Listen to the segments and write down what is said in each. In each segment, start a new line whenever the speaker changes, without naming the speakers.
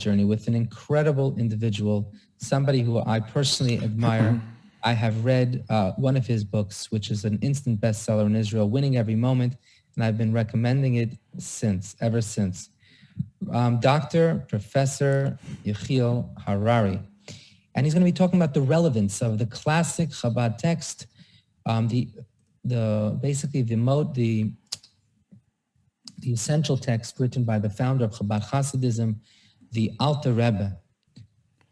journey with an incredible individual, somebody who I personally admire. I have read one of his books, which is an instant bestseller in Israel, Winning Every Moment, and I've been recommending it ever since. Dr. Professor Yehiel Harari. And he's going to be talking about the relevance of the classic Chabad text, basically the essential text written by the founder of Chabad Hasidism, the Alter Rebbe.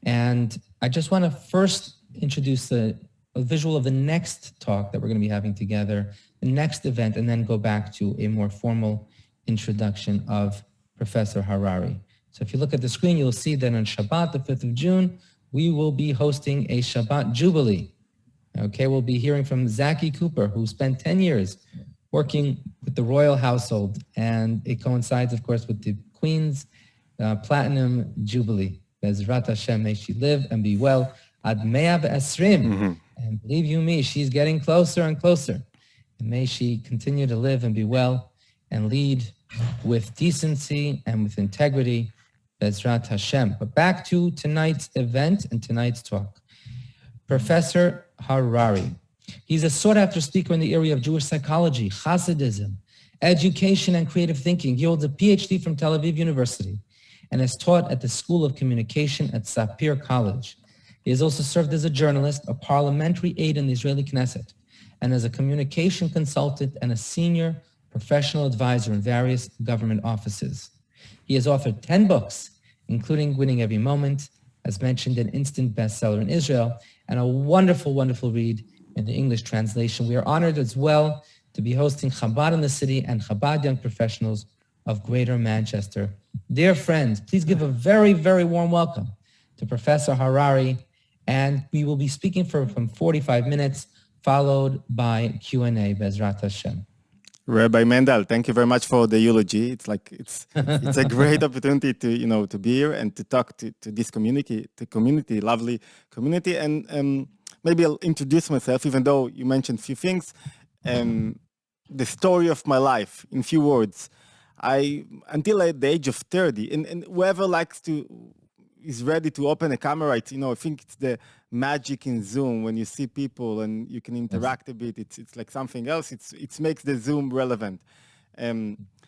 And I just want to first introduce a visual of the next talk that we're going to be having together, the next event, and then go back to a more formal introduction of Professor Harari. So if you look at the screen, you'll see that on Shabbat, the 5th of June, we will be hosting a Shabbat Jubilee. Okay, we'll be hearing from Zaki Cooper, who spent 10 years working with the royal household, and it coincides, of course, with the Queen's Platinum Jubilee. Bezrat Hashem, may she live and be well. Ad Mea V'Esrim. And believe you me, she's getting closer and closer. And may she continue to live and be well and lead with decency and with integrity. Bezrat Hashem. But back to tonight's event and tonight's talk. Professor Harari. He's a sought-after speaker in the area of Jewish psychology, Hasidism, education, and creative thinking. He holds a PhD from Tel Aviv University and has taught at the School of Communication at Sapir College. He has also served as a journalist, a parliamentary aide in the Israeli Knesset, and as a communication consultant and a senior professional advisor in various government offices. He has authored 10 books, including Winning Every Moment, as mentioned, an instant bestseller in Israel, and a wonderful, wonderful read in the English translation. We are honored as well to be hosting Chabad in the City and Chabad Young Professionals of Greater Manchester. Dear friends, please give a very, very warm welcome to Professor Harari, and we will be speaking from 45 minutes, followed by Q&A, Bezrat Hashem.
Rabbi Mendel, thank you very much for the eulogy. It's a great opportunity to be here and to talk to this community, lovely community. And maybe I'll introduce myself, even though you mentioned a few things. The story of my life in few words. Until at the age of 30, and whoever is ready to open a camera, I think it's the magic in Zoom when you see people and you can interact a bit. It's like something else. It makes the Zoom relevant.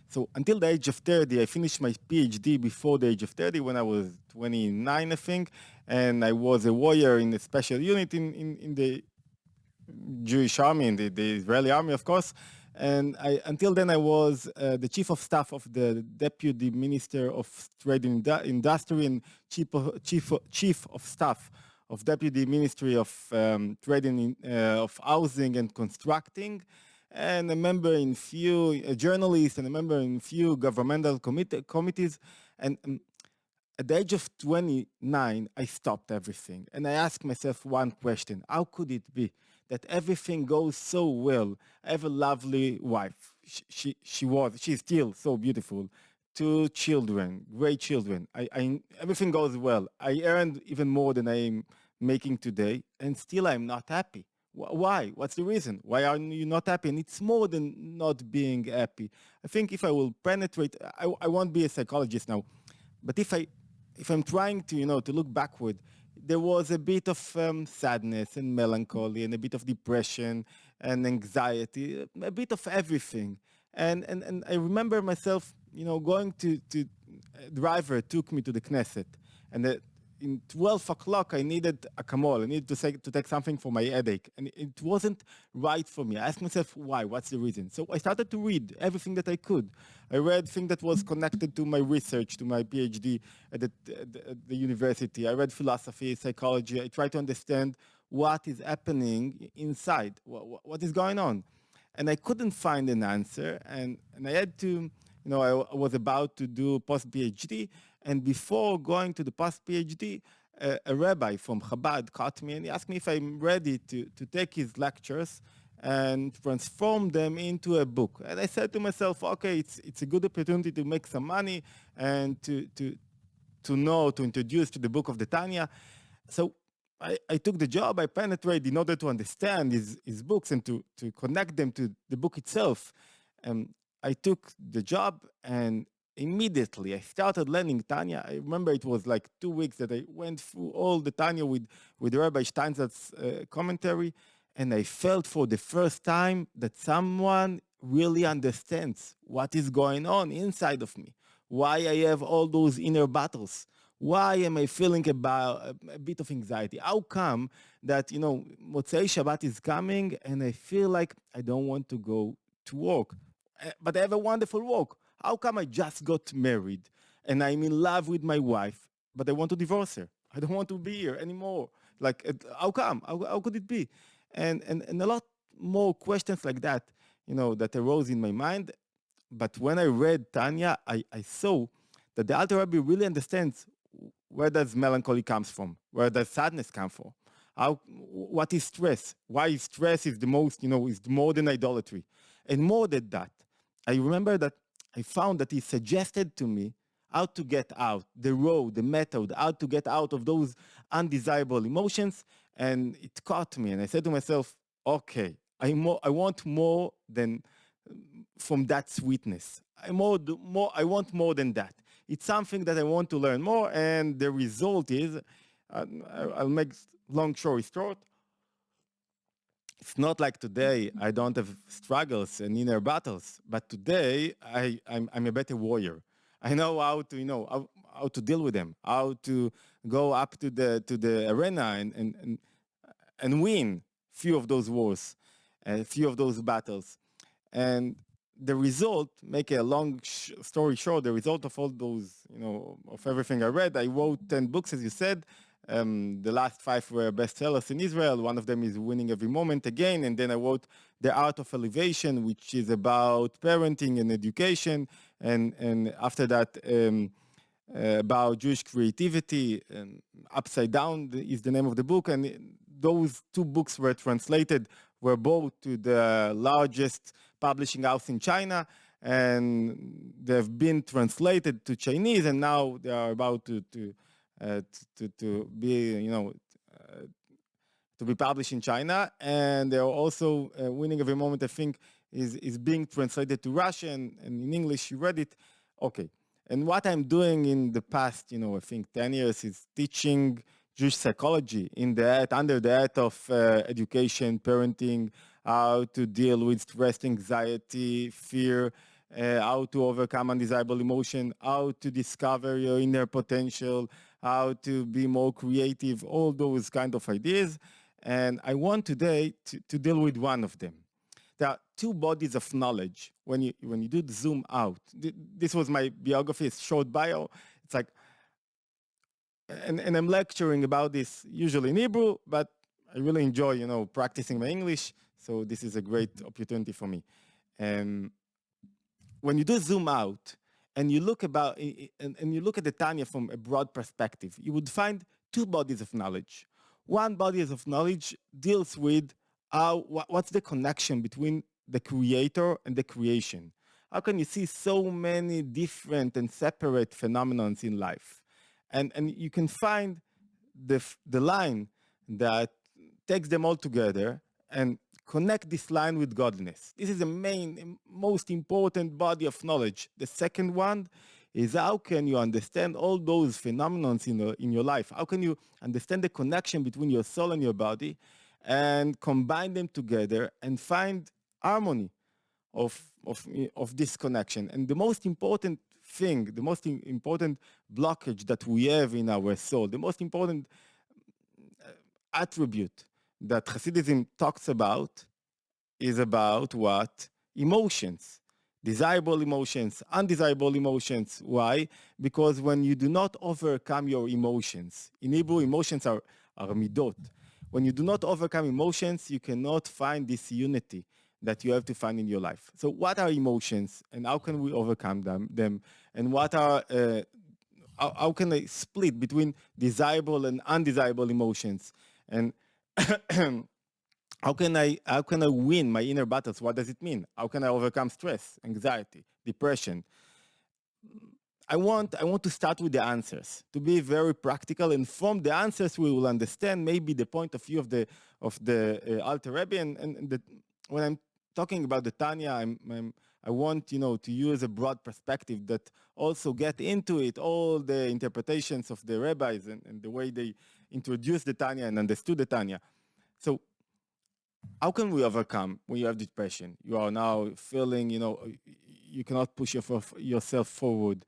So until the age of 30, I finished my PhD before the age of 30 when I was 29, I think, and I was a warrior in a special unit in the Jewish army, in the Israeli army, of course. And until then, I was the chief of staff of the deputy minister of trade and industry and chief of staff of deputy ministry of trade and of housing and constructing, and a member in a journalist, and a member in few governmental committees. And at the age of 29, I stopped everything, and I asked myself one question: how could it be that everything goes so well? I have a lovely wife. She's still so beautiful. 2 children, great children. Everything goes well. I earned even more than I am making today, and still I'm not happy. Why? What's the reason? Why are you not happy? And it's more than not being happy. I think if I will penetrate, I won't be a psychologist now, but if I'm trying to look backward, there was a bit of sadness and melancholy and a bit of depression and anxiety, a bit of everything. And I remember myself, going to driver took me to the Knesset, and in 12 o'clock I needed a camol. I needed to take something for my headache, and it wasn't right for me. I asked myself why, what's the reason? So I started to read everything that I could. I read things that was connected to my research, to my PhD at the university. I read philosophy, psychology. I tried to understand what is happening inside, what is going on. And I couldn't find an answer, and I had to, I was about to do post-PhD, and before going to the post-PhD, a rabbi from Chabad caught me and he asked me if I'm ready to take his lectures and transform them into a book. And I said to myself, okay, it's a good opportunity to make some money and to introduce to the book of the Tanya. So I took the job. I penetrated in order to understand his books and to connect them to the book itself. I took the job, and immediately I started learning Tanya. I remember it was like 2 weeks that I went through all the Tanya with Rabbi Steinsaltz's commentary, and I felt for the first time that someone really understands what is going on inside of me, why I have all those inner battles. Why am I feeling about a bit of anxiety? How come that, Motzei Shabbat is coming and I feel like I don't want to go to work, but I have a wonderful work? How come I just got married and I'm in love with my wife, but I want to divorce her? I don't want to be here anymore. Like, how come? How could it be? And a lot more questions like that, that arose in my mind. But when I read Tanya, I saw that the Alter Rebbe really understands where does melancholy comes from, where does sadness come from, what is stress, why stress is the most, is more than idolatry. And more than that, I remember that I found that he suggested to me how to get out, the road, the method, how to get out of those undesirable emotions. And it caught me. And I said to myself, okay, I want more than from that sweetness. I want more than that. It's something that I want to learn more. And the result is, I'll make long story short, it's not like today I don't have struggles and inner battles, but today I'm a better warrior. I know how to how to deal with them, how to go up to the arena and win few of those wars, a few of those battles, and the result. Make a long story short, the result of all those of everything I read, I wrote 10 books, as you said. The last 5 were bestsellers in Israel. One of them is Winning Every Moment again. And then I wrote The Art of Elevation, which is about parenting and education. And after that, about Jewish creativity. Upside Down is the name of the book. And those 2 books were both to the largest publishing house in China. And they've been translated to Chinese. And now they are about to be to be published in China, and they're also Winning Every Moment. I think is being translated to Russian, and in English you read it. Okay, and what I'm doing in the past, I think 10 years, is teaching Jewish psychology under the hat of education, parenting, how to deal with stress, anxiety, fear. How to overcome undesirable emotion, how to discover your inner potential, how to be more creative, all those kind of ideas. And I want today to deal with one of them. There are 2 bodies of knowledge. When you do the zoom out, this was my biography, it's short bio. It's like, and I'm lecturing about this usually in Hebrew, but I really enjoy, practicing my English. So this is a great opportunity for me. When you do zoom out and you look and you look at the Tanya from a broad perspective, you would find 2 bodies of knowledge. One body of knowledge deals with what's the connection between the creator and the creation. How can you see so many different and separate phenomena in life? And you can find the line that takes them all together and connect this line with godliness. This is the most important body of knowledge. The second one is how can you understand all those phenomena in your life? How can you understand the connection between your soul and your body and combine them together and find harmony of this connection? And the most important thing, the most important blockage that we have in our soul, the most important attribute that Hasidism talks about is about what? Emotions. Desirable emotions, undesirable emotions. Why? Because when you do not overcome your emotions, in Hebrew, emotions are midot. When you do not overcome emotions, you cannot find this unity that you have to find in your life. So what are emotions and how can we overcome them? And what are how can I split between desirable and undesirable emotions? And how can I win my inner battles? What does it mean? How can I overcome stress, anxiety, depression? I want to start with the answers, to be very practical, and from the answers we will understand maybe the point of view of the Alter Rebbe. And when I'm talking about the Tanya, I want, to use a broad perspective that also get into it, all the interpretations of the rabbis and the way they introduced the Tanya and understood the Tanya. So how can we overcome when you have depression? You are now feeling, you cannot push yourself forward.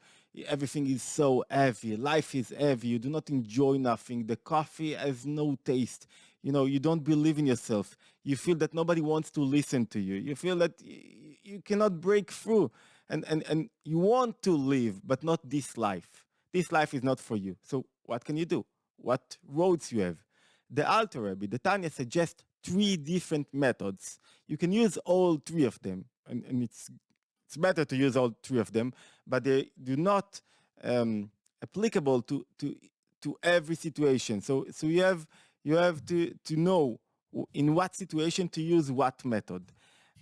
Everything is so heavy. Life is heavy. You do not enjoy nothing. The coffee has no taste. You don't believe in yourself. You feel that nobody wants to listen to you. You feel that you cannot break through. And you want to live, but not this life. This life is not for you. So what can you do? What roads you have? The Alter Rebbe, the Tanya, suggests 3 different methods. You can use all 3 of them, and it's better to use all 3 of them, but they do not applicable to every situation. So you have to know in what situation to use what method.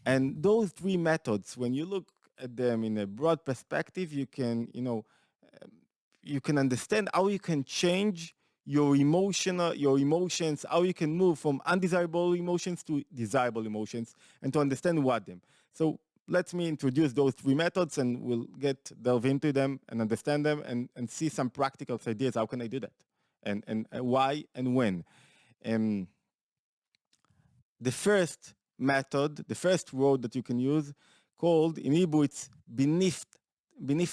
And those 3 methods, when you look at them in a broad perspective, you can understand how you can change your emotions, how you can move from undesirable emotions to desirable emotions, and to understand what them. So let me introduce those 3 methods, and we'll delve into them and understand them and see some practical ideas. How can I do that? And why and when? The first method, the first word that you can use, called in Hebrew, it's beneath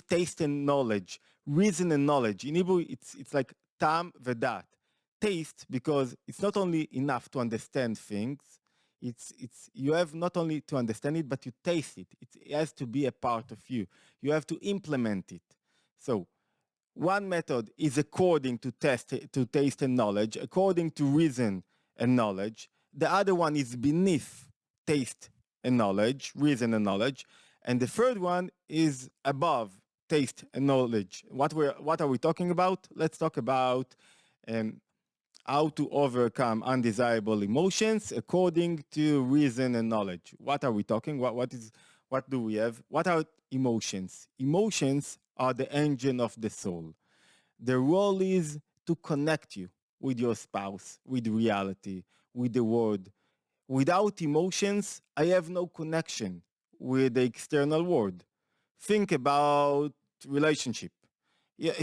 taste and knowledge, reason and knowledge. In Hebrew, it's like tam vedat. Taste, because it's not only enough to understand things. It's you have not only to understand it, but you taste it. It has to be a part of you. You have to implement it. So one method is according to taste and knowledge, according to reason and knowledge. The other one is beneath taste and knowledge, reason and knowledge. And the third one is above taste and knowledge. What are we talking about? Let's talk about how to overcome undesirable emotions according to reason and knowledge. What are we talking? What do we have? What are emotions? Emotions are the engine of the soul. Their role is to connect you with your spouse, with reality, with the world. Without emotions, I have no connection with the external world. Think about relationship. Yeah,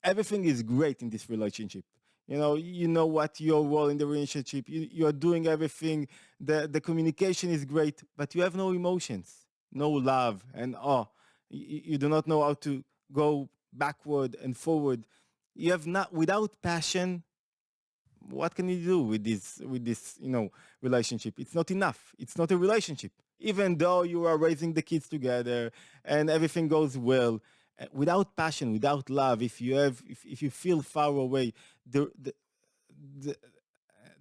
everything is great in this relationship. You know what your role in the relationship. You're doing everything. The communication is great, but you have no emotions, no love, and you do not know how to go backward and forward. You have not without passion. What can you do with this relationship? It's not enough. It's not a relationship. Even though you are raising the kids together and everything goes well, without passion, without love, if you feel far away, the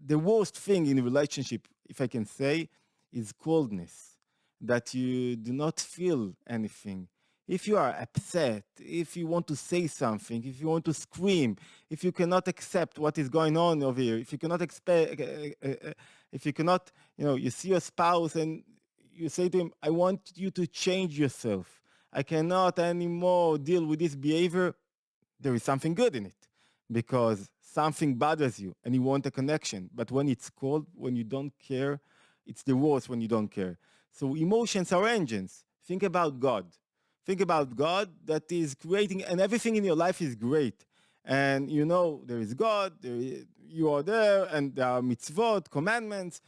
worst thing in a relationship, if I can say, is coldness, that you do not feel anything. If you are upset, if you want to say something, if you want to scream, if you cannot accept what is going on over here, if you cannot if you cannot, you see your spouse and you say to him, I want you to change yourself. I cannot anymore deal with this behavior. There is something good in it, because something bothers you and you want a connection. But when it's cold, when you don't care, it's the worst when you don't care. So emotions are engines. Think about God. Think about God that is creating, and everything in your life is great. And there is God, you are there, and there are mitzvot, commandments.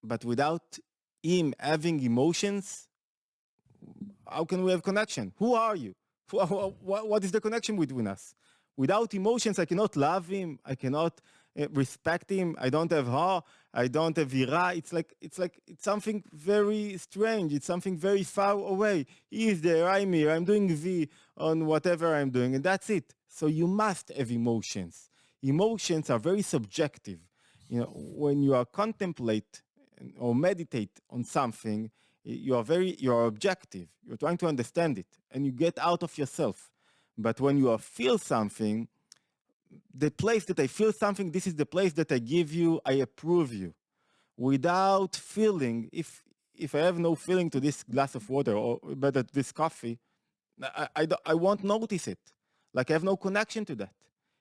But without Him having emotions, how can we have connection? Who are you? What is the connection between us? Without emotions, I cannot love him. I cannot respect him. I don't have ha. I don't have ira. It's something very strange. It's something very far away. He is there. I'm here. I'm doing V on whatever I'm doing, and that's it. So you must have emotions. Emotions are very subjective. When you are contemplate or meditate on something, you are objective. You're trying to understand it, and you get out of yourself. But when you feel something, the place that I feel something, this is the place that I give you, I approve you. Without feeling, if I have no feeling to this glass of water, or better to this coffee, I won't notice it. Like I have no connection to that.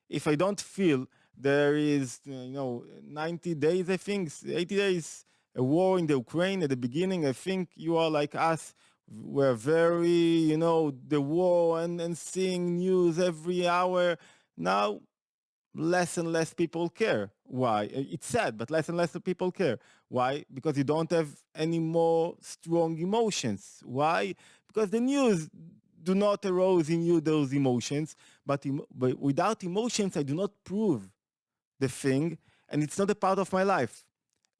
If I don't feel, there is 90 days, I think, 80 days, a war in the Ukraine at the beginning. I think you are like us, We're very, the war and seeing news every hour. Now, less and less people care. Why? It's sad, but less and less people care. Why? Because you don't have any more strong emotions. Why? Because the news do not arouse in you those emotions, but without emotions, I do not prove the thing, and it's not a part of my life.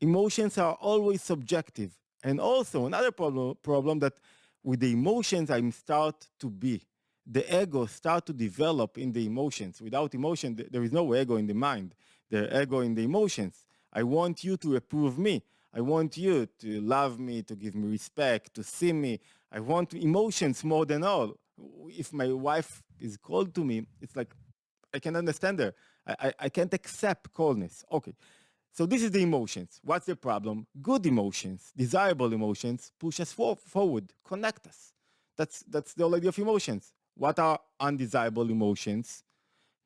Emotions are always subjective. And also another problem that with the emotions I start to be. The ego start to develop in the emotions. Without emotion, there is no ego in the mind. The ego in the emotions. I want you to approve me. I want you to love me, to give me respect, to see me. I want emotions more than all. If my wife is cold to me, it's like I can understand her. I can't accept coldness. Okay. So this is the emotions. What's the problem? Good emotions, desirable emotions, push us forward, connect us. That's the whole idea of emotions. What are undesirable emotions?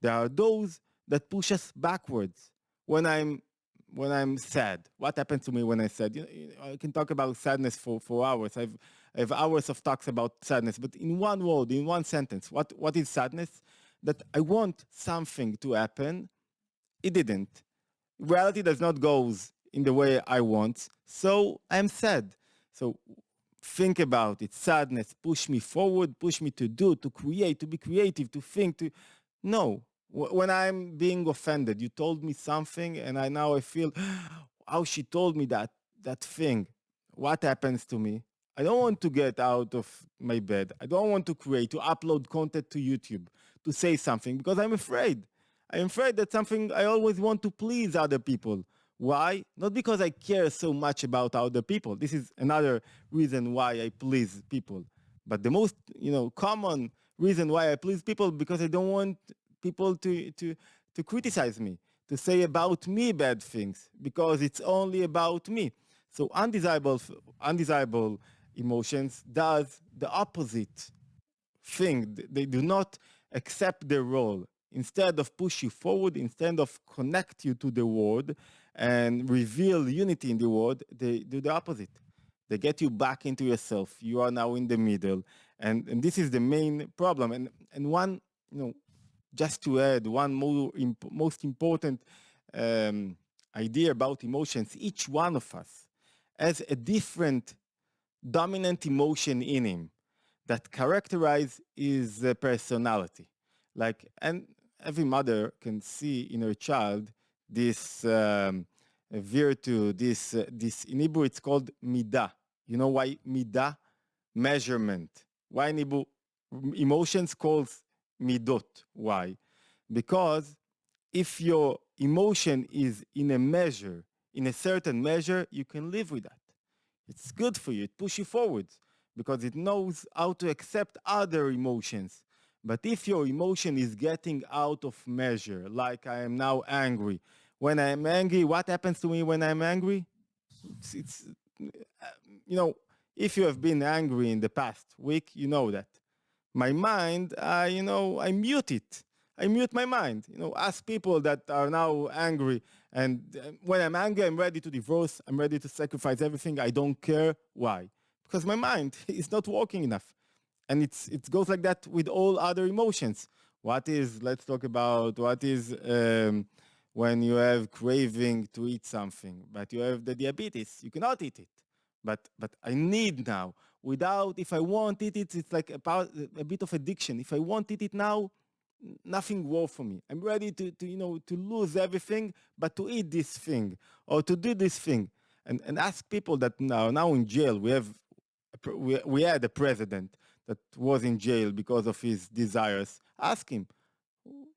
There are those that push us backwards. When I'm sad, what happens to me when I'm sad? I can talk about sadness for hours. I have hours of talks about sadness, but in one word, in one sentence, what is sadness? That I want something to happen, it didn't. Reality does not goes in the way I want, so I'm sad. So think about it. Sadness push me forward, push me to do, to create, to be creative, to think. To no. When I'm being offended, you told me something, and I feel how she told me that thing. What happens to me? I don't want to get out of my bed. I don't want to create, to upload content to YouTube, to say something because I'm afraid. I'm afraid that something I always want to please other people. Why? Not because I care so much about other people. This is another reason why I please people. But the most, common reason why I please people because I don't want people to criticize me, to say about me bad things because it's only about me. So undesirable emotions does the opposite thing. They do not accept their role. Instead of push you forward, instead of connect you to the world and reveal unity in the world, they do the opposite. They get you back into yourself. You are now in the middle. And this is the main problem. And one, just to add, one most important idea about emotions, each one of us has a different dominant emotion in him that characterize his personality. Like, and every mother can see in her child this virtue, this in Hebrew it's called midah. You know why midah? Measurement. Why in Hebrew emotions calls midot? Why? Because if your emotion is in a measure, in a certain measure, you can live with that. It's good for you. It pushes you forward because it knows how to accept other emotions. But if your emotion is getting out of measure, like I am now angry, when I am angry, what happens to me when I'm angry? It's if you have been angry in the past week, you know that. My mind, I mute it. I mute my mind. Ask people that are now angry. And when I'm angry, I'm ready to divorce. I'm ready to sacrifice everything. I don't care. Why? Because my mind is not working enough. And it goes like that with all other emotions. Let's talk about what is when you have craving to eat something, but you have the diabetes. You cannot eat it. But I need now. Without, if I want it, it's like a bit of addiction. If I want it now, nothing works for me. I'm ready to lose everything, but to eat this thing or to do this thing. And ask people that now in jail. We had a president that was in jail because of his desires. Ask him,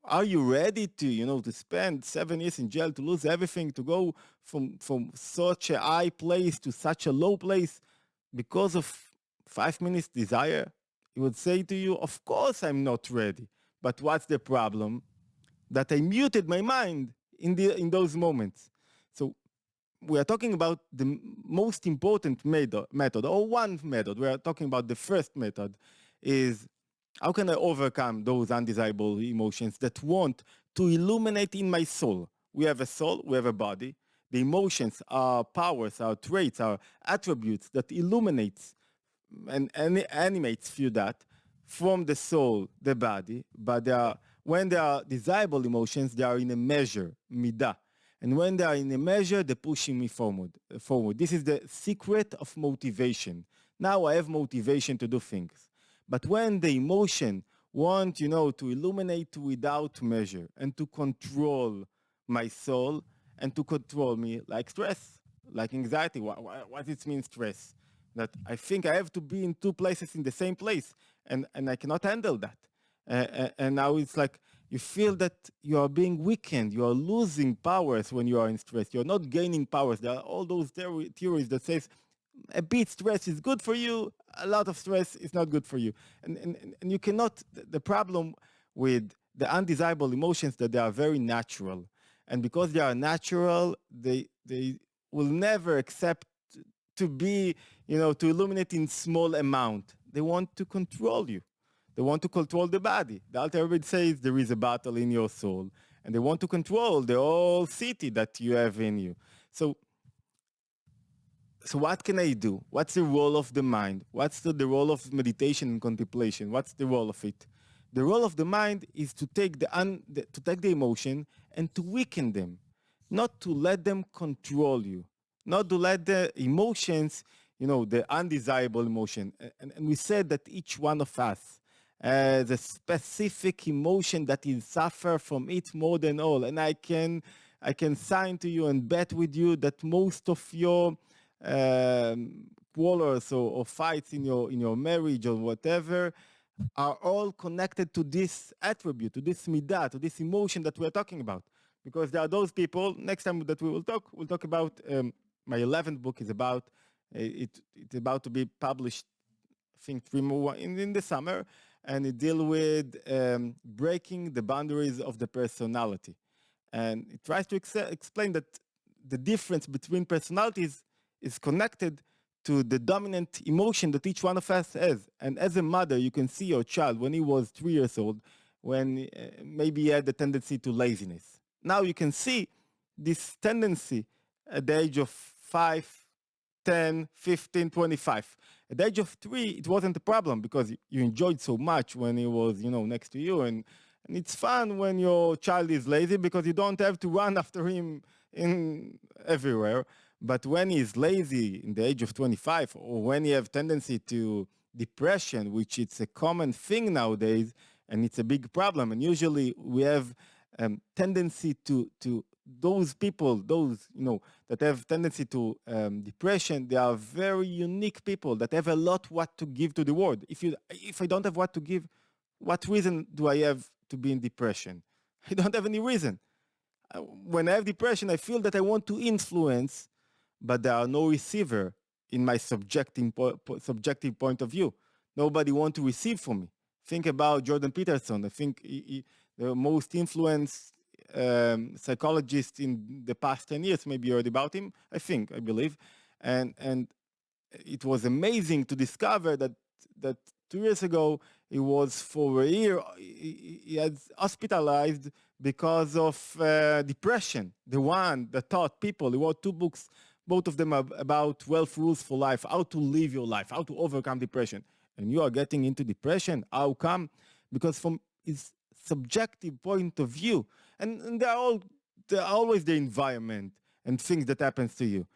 are you ready to spend 7 years in jail, to lose everything, to go from such a high place to such a low place because of 5 minutes desire? He would say to you, of course I'm not ready. But what's the problem? That I muted my mind in those moments. So we are talking about the most important method, or one method. We are talking about the first method is how can I overcome those undesirable emotions that want to illuminate in my soul? We have a soul, we have a body. The emotions are powers, are traits, are attributes that illuminates and animates feel that from the soul, the body, but when they are desirable emotions, they are in a measure, midah. And when they are in a measure, they're pushing me forward. This is the secret of motivation. Now I have motivation to do things. But when the emotion want, to illuminate without measure and to control my soul and to control me like stress, like anxiety, what it means stress? That I think I have to be in two places in the same place and I cannot handle that. And now it's like you feel that you are being weakened, you are losing powers when you are in stress. You're not gaining powers. There are all those theories that says a bit stress is good for you, a lot of stress is not good for you. And you cannot, the problem with the undesirable emotions that they are very natural. And because they are natural, they will never accept to be, to illuminate in small amount. They want to control you. They want to control the body. The Alter Rebbe says there is a battle in your soul, and they want to control the whole city that you have in you. So what can I do? What's the role of the mind? What's the role of meditation and contemplation? What's the role of it? The role of the mind is to take to take the emotion and to weaken them, not to let them control you, not to let the emotions, the undesirable emotion. And we said that each one of us has a specific emotion that is suffer from it more than all. And I can sign to you and bet with you that most of your quarrels or fights in your marriage or whatever are all connected to this attribute, to this midah, to this emotion that we're talking about. Because there are those people, next time that we'll talk about, my 11th book is about, it's about to be published, I think 3 more in the summer, and it deals with breaking the boundaries of the personality. And it tries to explain that the difference between personalities is connected to the dominant emotion that each one of us has. And as a mother, you can see your child when he was 3 years old, when maybe he had the tendency to laziness. Now you can see this tendency at the age of 5, 10, 15, 25. At the age of 3, it wasn't a problem because you enjoyed so much when he was, next to you. And it's fun when your child is lazy because you don't have to run after him in everywhere. But when he's lazy in the age of 25, or when he have tendency to depression, which it's a common thing nowadays, and it's a big problem. And usually we have tendency to those people, that have tendency to depression, they are very unique people that have a lot what to give to the world. If I don't have what to give, what reason do I have to be in depression? I don't have any reason. When I have depression, I feel that I want to influence, but there are no receiver in my subjective point of view. Nobody wants to receive from me. Think about Jordan Peterson. I think the most influenced psychologist in the past 10 years. Maybe you heard about him. I believe. And it was amazing to discover that 2 years ago, he was for a year, he had hospitalized because of depression. The one that taught people, he wrote 2 books, both of them are about 12 rules for life, how to live your life, how to overcome depression. And you are getting into depression, how come? Because from his subjective point of view, and there are always the environment and things that happens to you.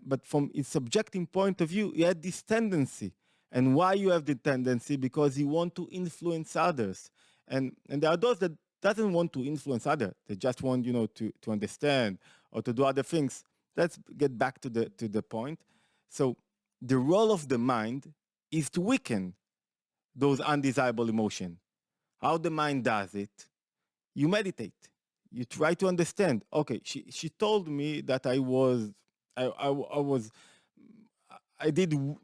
But from his subjective point of view, he had this tendency. And why you have the tendency? Because you want to influence others. And there are those that doesn't want to influence others. They just want, to understand or to do other things. Let's get back to the point. So the role of the mind is to weaken those undesirable emotions. How the mind does it, you meditate. You try to understand. Okay, she told me that I did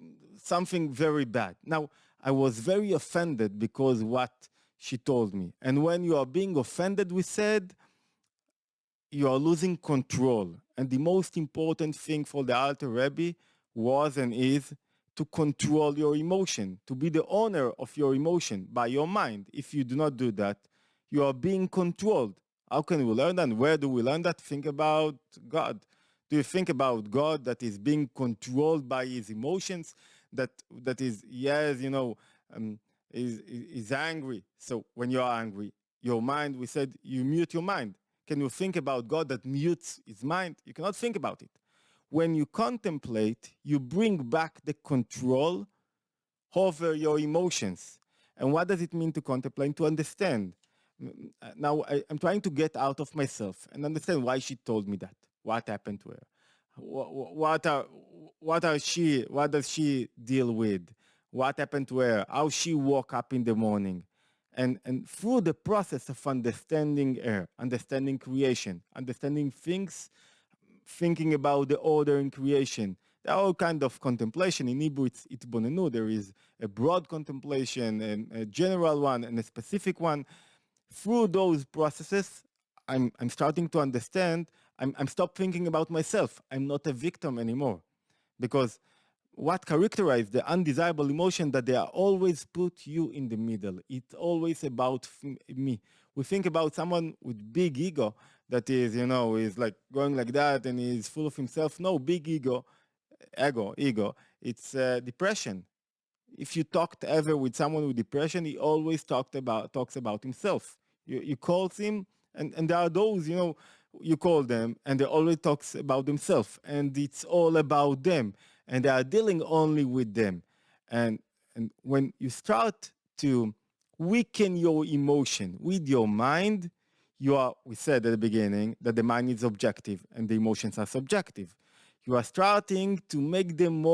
something very bad. Now, I was very offended because what she told me. And when you are being offended, we said, you are losing control. And the most important thing for the Alter Rebbe was and is to control your emotion, to be the owner of your emotion by your mind. If you do not do that, you are being controlled. How can we learn that? Where do we learn that? Think about God. Do you think about God that is being controlled by his emotions? that is, yes, is angry. So when you're angry, your mind, we said you mute your mind. Can you think about God that mutes his mind? You cannot think about it. When you contemplate, you bring back the control over your emotions. And what does it mean to contemplate? To understand. Now I'm trying to get out of myself and understand why she told me that. What happened to her? What does she deal with? What happened to her? How she woke up in the morning? And through the process of understanding her, understanding creation, understanding things, thinking about the order in creation. There are all kind of contemplation. In Hebrew, it's itbonenu. There is a broad contemplation, and a general one, and a specific one. Through those processes, I'm starting to understand. I'm stop thinking about myself. I'm not a victim anymore, because what characterizes the undesirable emotion that they are always put you in the middle. It's always about me. We think about someone with big ego that is like going like that and is full of himself. No, big ego. It's depression. If you talked ever with someone with depression, he always talks about himself. You call him, and there are those, you call them, and they always talks about themselves, and it's all about them, and they are dealing only with them. And when you start to weaken your emotion with your mind, we said at the beginning that the mind is objective and the emotions are subjective. You are starting to make them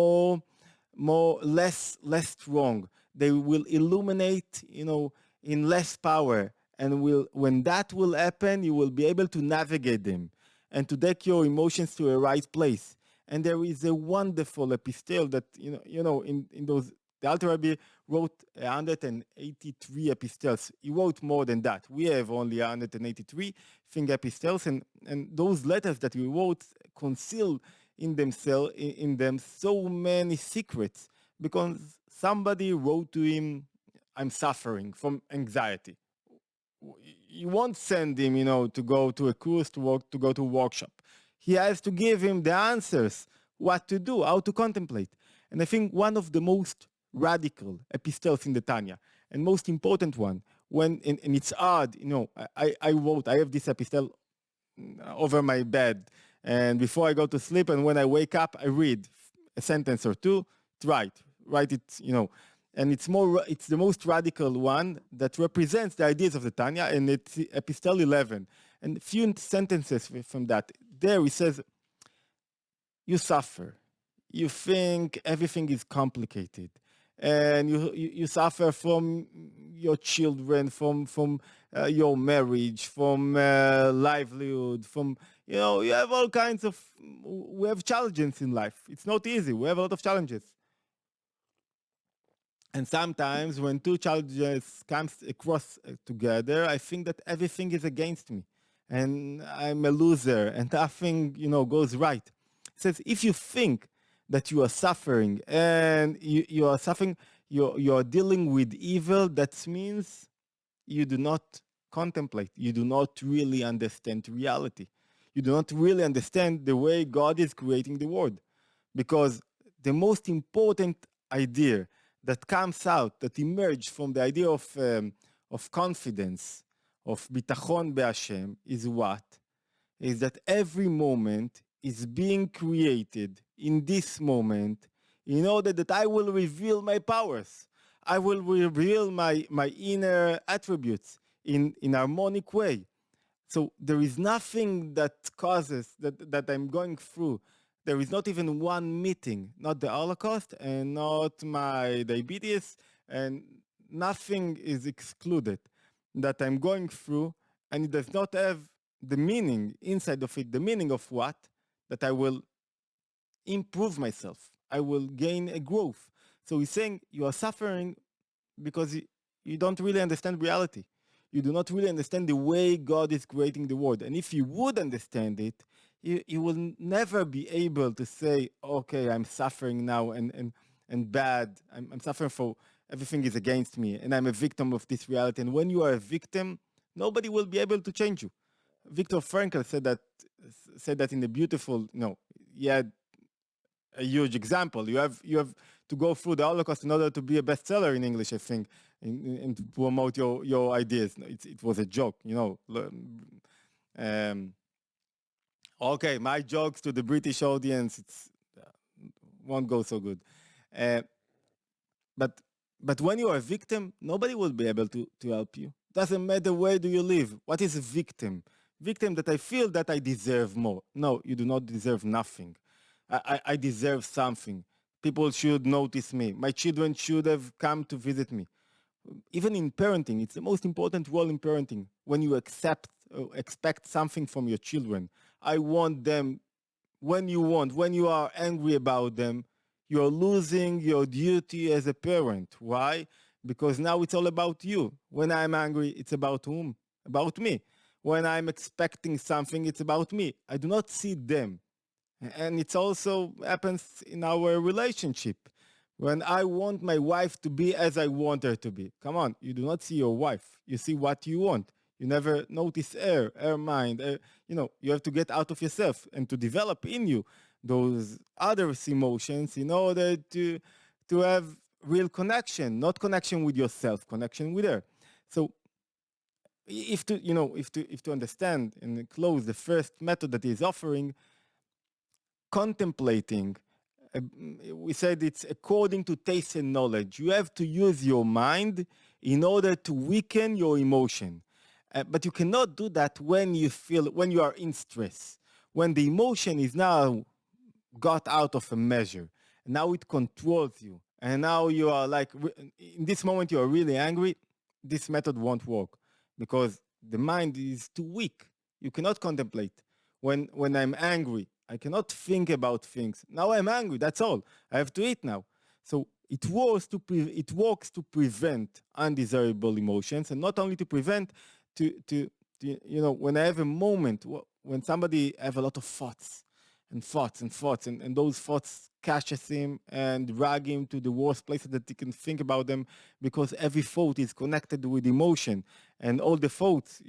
less strong. They will illuminate, in less power. And when that will happen, you will be able to navigate them and to take your emotions to a right place. And there is a wonderful epistle that, in those, the Alter Rebbe wrote 183 epistles. He wrote more than that. We have only 183 finger epistles, and those letters that he wrote conceal in them so many secrets, because somebody wrote to him, "I'm suffering from anxiety." You won't send him, to go to a course, to go to a workshop. He has to give him the answers, what to do, how to contemplate. And I think one of the most radical epistles in the Tanya, and most important one, and it's hard, I have this epistle over my bed, and before I go to sleep, and when I wake up, I read a sentence or two, write it, and it's the most radical one that represents the ideas of the Tanya, and it's epistle 11, and a few sentences from that. There he says, you suffer, you think everything is complicated, and you suffer from your children, from your marriage, from livelihood, from you have all kinds of, we have challenges in life. It's not easy. We have a lot of challenges. And sometimes when two challenges comes across together, I think that everything is against me and I'm a loser and nothing, goes right. It says, if you think that you are suffering and you are suffering, you are dealing with evil, that means you do not contemplate. You do not really understand reality. You do not really understand the way God is creating the world. Because the most important idea that comes out, that emerged from the idea of confidence, of bitachon be'Hashem, is what? Is that every moment is being created in this moment in order that I will reveal my powers. I will reveal my inner attributes in harmonic way. So there is nothing that causes that I'm going through. There is not even one meeting, not the Holocaust and not my diabetes, and nothing is excluded that I'm going through, and it does not have the meaning inside of it, the meaning of what? That I will improve myself. I will gain a growth. So he's saying you are suffering because you don't really understand reality. You do not really understand the way God is creating the world. And if you would understand it, you will never be able to say, okay, I'm suffering now and bad. I'm suffering for everything is against me and I'm a victim of this reality. And when you are a victim, nobody will be able to change you. Viktor Frankl said that in a beautiful, he had a huge example. You have to go through the Holocaust in order to be a bestseller in English, I think, and to promote your ideas. No, it was a joke, Okay, my jokes to the British audience, it's won't go so good. Uh, but but when you are a victim, nobody will be able to help you. Doesn't matter where do you live. What is a victim? Victim that I feel that I deserve more. No, you do not deserve nothing. I deserve something. People should notice me. My children should have come to visit me. Even in parenting, it's the most important role in parenting. When you expect something from your children, I want them when you are angry about them, you're losing your duty as a parent. Why? Because now it's all about you. When I'm angry, it's about whom? About me. When I'm expecting something, it's about me. I do not see them. And it also happens in our relationship. When I want my wife to be as I want her to be. Come on, you do not see your wife. You see what you want. You never notice her mind. You have to get out of yourself and to develop in you those other emotions in order to have real connection, not connection with yourself, connection with her. So if to understand and close the first method that he's offering, contemplating, we said it's according to taste and knowledge. You have to use your mind in order to weaken your emotion. But you cannot do that when you are in stress, when the emotion is now got out of a measure. Now it controls you. And now you are like, in this moment, you are really angry. This method won't work because the mind is too weak. You cannot contemplate. When I'm angry, I cannot think about things. Now I'm angry, that's all. I have to eat now. So it works to prevent undesirable emotions, and not only to prevent, when I have a moment, when somebody have a lot of thoughts, and those thoughts catches him and drag him to the worst places that he can think about them, because every thought is connected with emotion, and all the thoughts,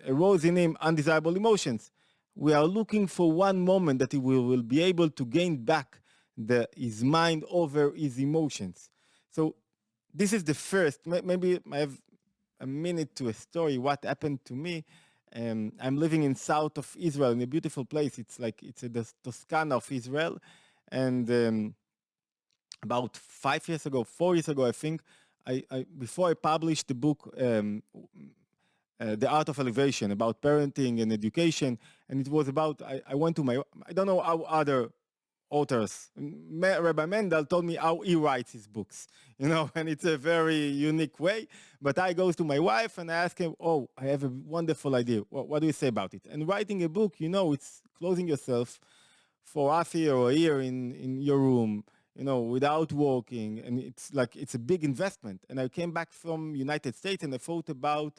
arose in him undesirable emotions. We are looking for one moment that he will be able to gain back his mind over his emotions. So this is the first. Maybe I have a minute to a story. What happened to me? I'm living in south of Israel in a beautiful place. It's the Toscana of Israel, and about 4 years ago, I think, before I published the book. The Art of Elevation, about parenting and education, and it was about, I went to I don't know how other authors, Rabbi Mendel told me how he writes his books, and it's a very unique way, but I go to my wife and I ask him, I have a wonderful idea, what do you say about it? And writing a book, it's closing yourself for half a year or a year in your room, without working, and it's a big investment. And I came back from United States and I thought about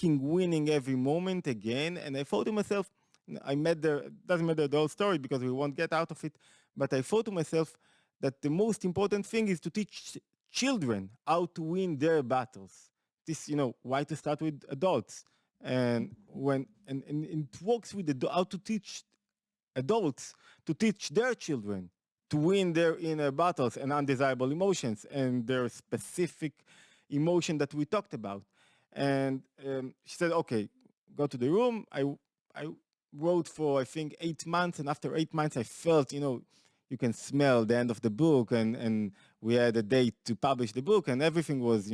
winning every moment again, and I thought to myself, doesn't matter the whole story because we won't get out of it, but I thought to myself that the most important thing is to teach children how to win their battles. This, why to start with adults, and it works with how to teach adults to teach their children to win their inner battles and undesirable emotions and their specific emotion that we talked about. And she said, okay, go to the room. I wrote for, I think, 8 months. And after 8 months, I felt, you can smell the end of the book. And we had a date to publish the book, and everything was,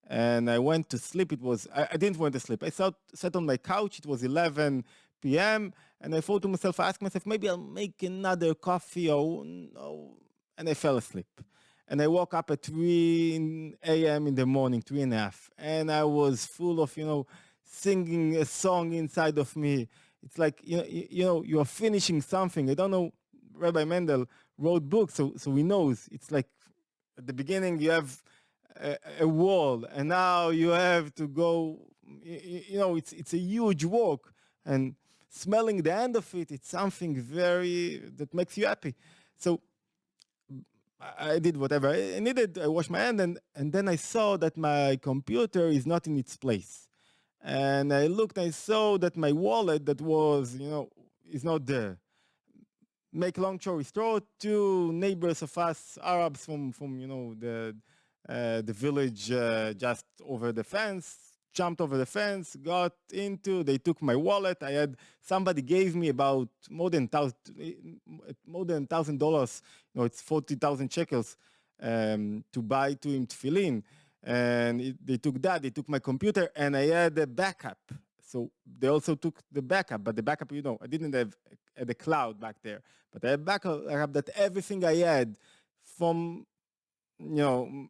and I went to sleep. I didn't want to sleep. I sat on my couch. It was 11 p.m. And I thought to myself, I asked myself, maybe I'll make another coffee or no. And I fell asleep. And I woke up at 3 a.m. in the morning, 3:30. And I was full of, singing a song inside of me. It's like, you are finishing something. I don't know, Rabbi Mendel wrote books, so he knows. It's like at the beginning you have a wall, and now you have to go, it's a huge work. And smelling the end of it, it's something that makes you happy. So I did whatever I needed. I washed my hand, and then I saw that my computer is not in its place. And I looked, I saw that my wallet that was, is not there. make long story short, two neighbors of us, Arabs from the village just over the fence, jumped over the fence, got into. They took my wallet. Somebody gave me about more than $1,000. It's 40,000 shekels to buy to him tefillin. And they took that. They took my computer, and I had a backup. So they also took the backup, but the backup, I didn't have the cloud back there, but I had backup that everything I had from,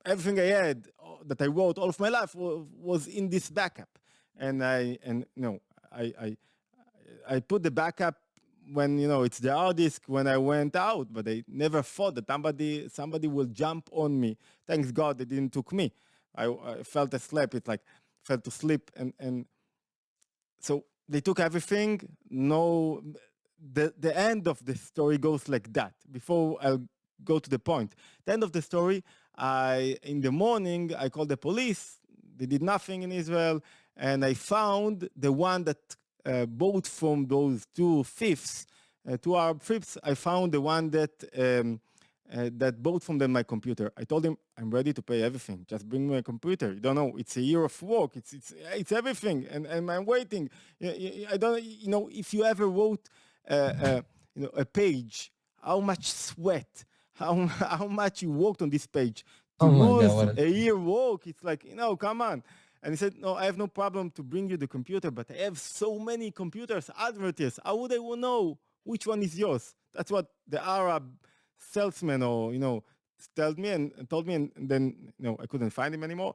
everything I had that I wrote all of my life was in this backup. And I put the backup when, it's the hard disk when I went out, but I never thought that somebody will jump on me. Thanks God they didn't took me. I felt asleep. Fell to sleep and so they took everything. No, the end of the story goes like that. Before I'll go to the point, the end of the story, in the morning, I called the police. They did nothing in Israel. And I found the one that bought from those two thieves, two Arab thieves. I found the one that bought from them my computer. I told him, I'm ready to pay everything. Just bring me my computer. You don't know, it's a year of work. It's everything. And I'm waiting. I don't, if you ever wrote a page, how much sweat, how much you worked on this page to
Oh my
lose
God,
a year work. It's like, come on. And he said, no, I have no problem to bring you the computer, but I have so many computers, advertisers. How would I know which one is yours? That's what the Arab salesman told me and then I couldn't find him anymore.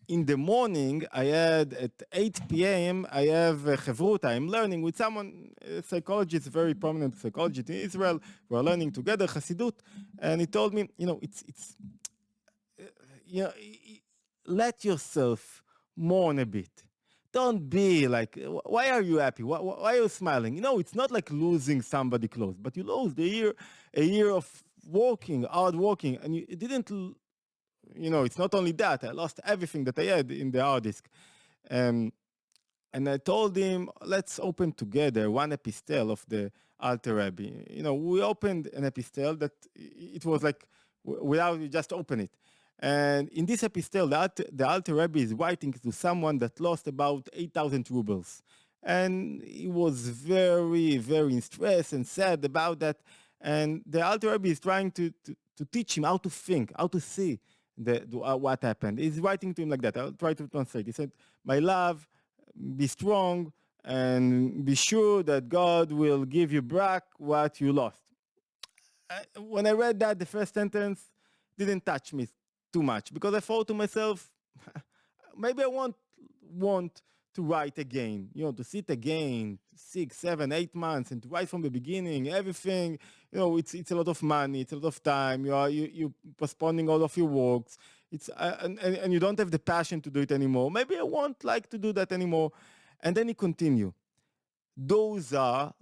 In the morning, I had at 8 p.m. I have Chevruta. I'm learning with someone, a psychologist, very prominent psychologist in Israel. We're learning together Hasidut, and he told me, let yourself mourn a bit. Don't be like, why are you happy? Why are you smiling? It's not like losing somebody close, but you lost a year of hard working, and you didn't, it's not only that. I lost everything that I had in the hard disk. And I told him, let's open together one epistle of the Alter Rebbe. We opened an epistle that it was like, without you just open it. And in this epistle, the Alter Rebbe is writing to someone that lost about 8,000 rubles. And he was very, very stressed and sad about that. And the Alter Rebbe is trying to teach him how to think, how to see what happened. He's writing to him like that. I'll try to translate. He said, my love, be strong and be sure that God will give you back what you lost. When I read that, the first sentence didn't touch me too much because I thought to myself, maybe I won't want to write again, to sit again 6, 7, 8 months and to write from the beginning, everything, it's a lot of money, it's a lot of time, you postponing all of your works, and you don't have the passion to do it anymore. Maybe I won't like to do that anymore. And then he continue. Those are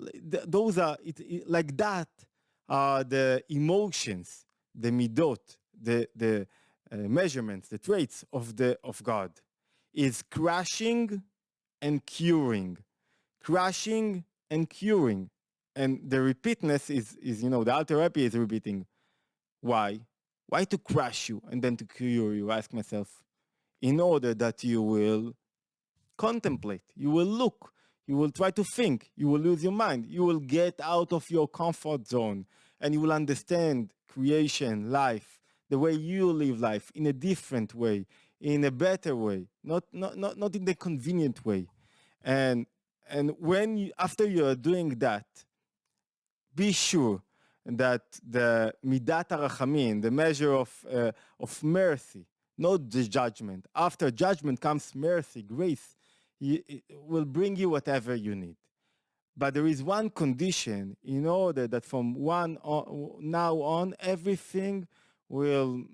like that are the emotions, the midot, the measurements, the traits of God, is crashing and curing, crashing and curing. And the repeatness is the Alter Rebbe is repeating. Why? Why to crush you and then to cure you? I ask myself, in order that you will contemplate, you will look, you will try to think, you will lose your mind, you will get out of your comfort zone, and you will understand creation, life, the way you live life in a different way, in a better way, not in the convenient way. And when after you are doing that, be sure that the midat harachamim, the measure of mercy, not the judgment. After judgment comes mercy, grace. It will bring you whatever you need. But there is one condition in order that from now on, everything will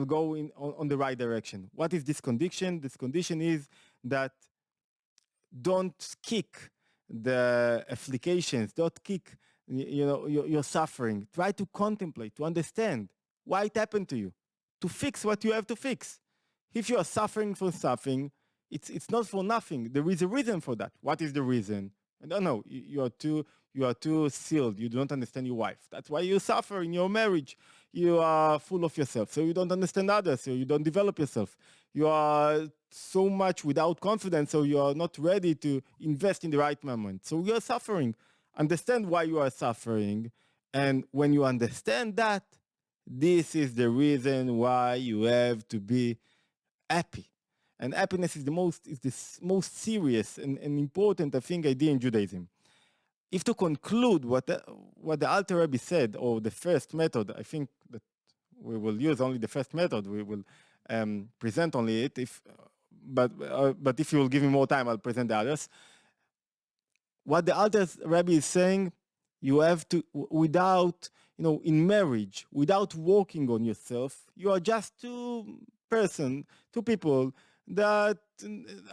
go on the right direction. What is this condition? This condition is that don't kick the afflictions, don't kick your suffering. Try to contemplate, to understand why it happened to you, to fix what you have to fix. If you are suffering for something, it's not for nothing. There is a reason for that. What is the reason? No, you are too sealed. You don't understand your wife. That's why you suffer in your marriage. You are full of yourself, so you don't understand others, so you don't develop yourself. You are so much without confidence, so you are not ready to invest in the right moment. So you are suffering. Understand why you are suffering, and when you understand that, this is the reason why you have to be happy. And happiness is the most serious and important, I think, idea in Judaism. If to conclude what the Alter Rebbe said, or the first method, I think that we will use only the first method. We will present only it. But if you will give me more time, I'll present the others. What the Alter Rebbe is saying, you have to, without, in marriage, without working on yourself, you are just two people that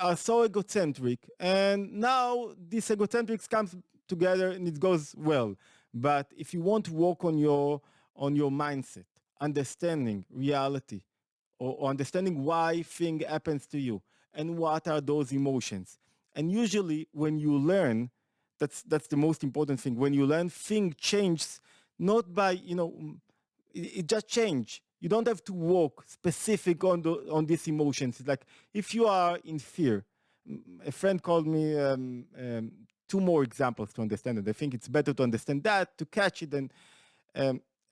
are so egocentric. And now this egocentric comes together and it goes well. But if you want to work on your mindset, understanding reality, or understanding why thing happens to you and what are those emotions. And usually when you learn, that's the most important thing. When you learn, thing changes not by, it just change. You don't have to work specific on these emotions. It's like if you are in fear, a friend called me two more examples to understand it. I think it's better to understand that, to catch it. And